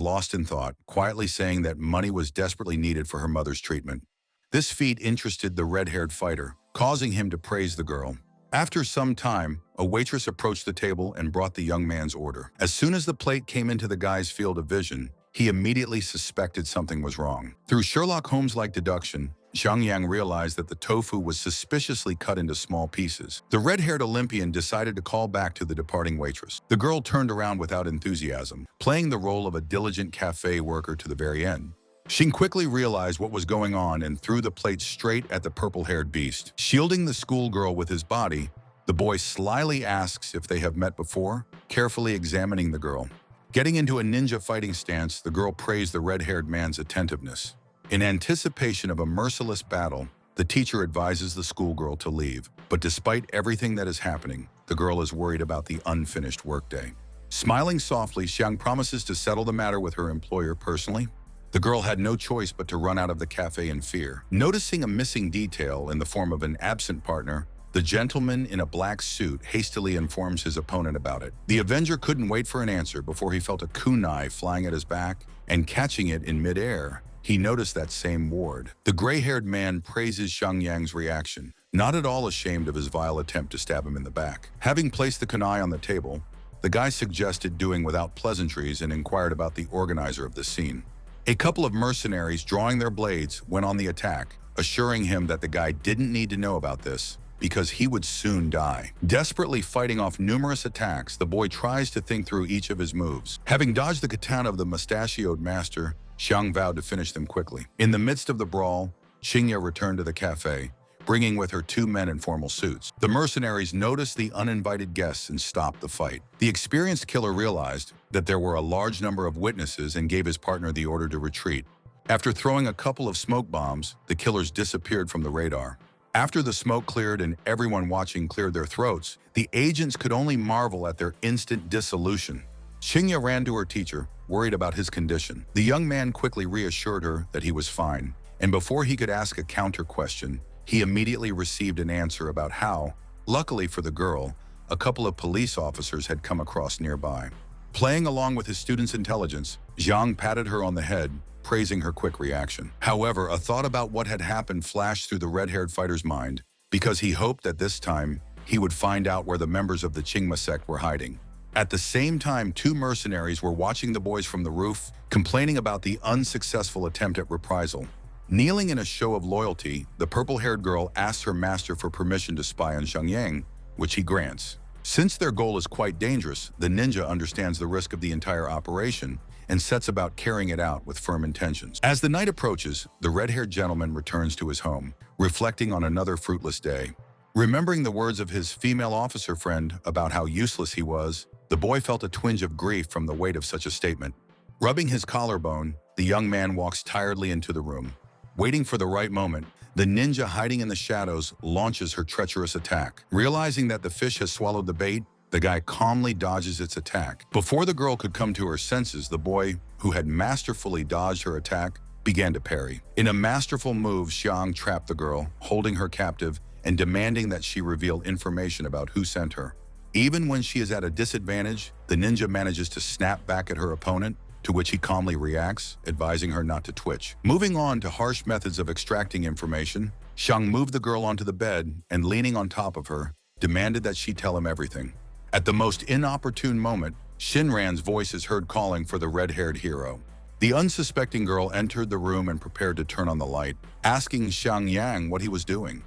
[SPEAKER 1] lost in thought, quietly saying that money was desperately needed for her mother's treatment. This feat interested the red-haired fighter, causing him to praise the girl. After some time, a waitress approached the table and brought the young man's order. As soon as the plate came into the guy's field of vision, he immediately suspected something was wrong. Through Sherlock Holmes-like deduction, Zhang Yang realized that the tofu was suspiciously cut into small pieces. The red-haired Olympian decided to call back to the departing waitress. The girl turned around without enthusiasm, playing the role of a diligent cafe worker to the very end. Xing quickly realized what was going on and threw the plate straight at the purple-haired beast. Shielding the schoolgirl with his body, the boy slyly asks if they have met before, carefully examining the girl. Getting into a ninja fighting stance, the girl praised the red-haired man's attentiveness. In anticipation of a merciless battle, the teacher advises the schoolgirl to leave. But despite everything that is happening, the girl is worried about the unfinished workday. Smiling softly, Xiang promises to settle the matter with her employer personally. The girl had no choice but to run out of the cafe in fear. Noticing a missing detail in the form of an absent partner, the gentleman in a black suit hastily informs his opponent about it. The Avenger couldn't wait for an answer before he felt a kunai flying at his back, and catching it in midair, he noticed that same ward. The gray-haired man praises Zhang Yang's reaction, not at all ashamed of his vile attempt to stab him in the back. Having placed the kunai on the table, the guy suggested doing without pleasantries and inquired about the organizer of the scene. A couple of mercenaries drawing their blades went on the attack, assuring him that the guy didn't need to know about this because he would soon die. Desperately fighting off numerous attacks, the boy tries to think through each of his moves. Having dodged the katana of the mustachioed master, Xiang vowed to finish them quickly. In the midst of the brawl, Xingya returned to the cafe, bringing with her 2 men in formal suits. The mercenaries noticed the uninvited guests and stopped the fight. The experienced killer realized that there were a large number of witnesses and gave his partner the order to retreat. After throwing a couple of smoke bombs, the killers disappeared from the radar. After the smoke cleared and everyone watching cleared their throats, the agents could only marvel at their instant dissolution. Xingya ran to her teacher, worried about his condition. The young man quickly reassured her that he was fine, and before he could ask a counter question, he immediately received an answer about how, luckily for the girl, a couple of police officers had come across nearby. Playing along with his student's intelligence, Zhang patted her on the head, praising her quick reaction. However, a thought about what had happened flashed through the red-haired fighter's mind, because he hoped that this time he would find out where the members of the Qingma sect were hiding. At the same time, 2 mercenaries were watching the boys from the roof, complaining about the unsuccessful attempt at reprisal. Kneeling in a show of loyalty, the purple-haired girl asks her master for permission to spy on Zhang Yang, which he grants. Since their goal is quite dangerous, the ninja understands the risk of the entire operation and sets about carrying it out with firm intentions. As the night approaches, the red-haired gentleman returns to his home, reflecting on another fruitless day. Remembering the words of his female officer friend about how useless he was, the boy felt a twinge of grief from the weight of such a statement. Rubbing his collarbone, the young man walks tiredly into the room. Waiting for the right moment, the ninja hiding in the shadows launches her treacherous attack. Realizing that the fish has swallowed the bait, the guy calmly dodges its attack. Before the girl could come to her senses, the boy, who had masterfully dodged her attack, began to parry. In a masterful move, Xiang trapped the girl, holding her captive and demanding that she reveal information about who sent her. Even when she is at a disadvantage, the ninja manages to snap back at her opponent, to which he calmly reacts, advising her not to twitch. Moving on to harsh methods of extracting information, Xiang moved the girl onto the bed and, leaning on top of her, demanded that she tell him everything. At the most inopportune moment, Shinran's voice is heard calling for the red-haired hero. The unsuspecting girl entered the room and prepared to turn on the light, asking Zhang Yang what he was doing.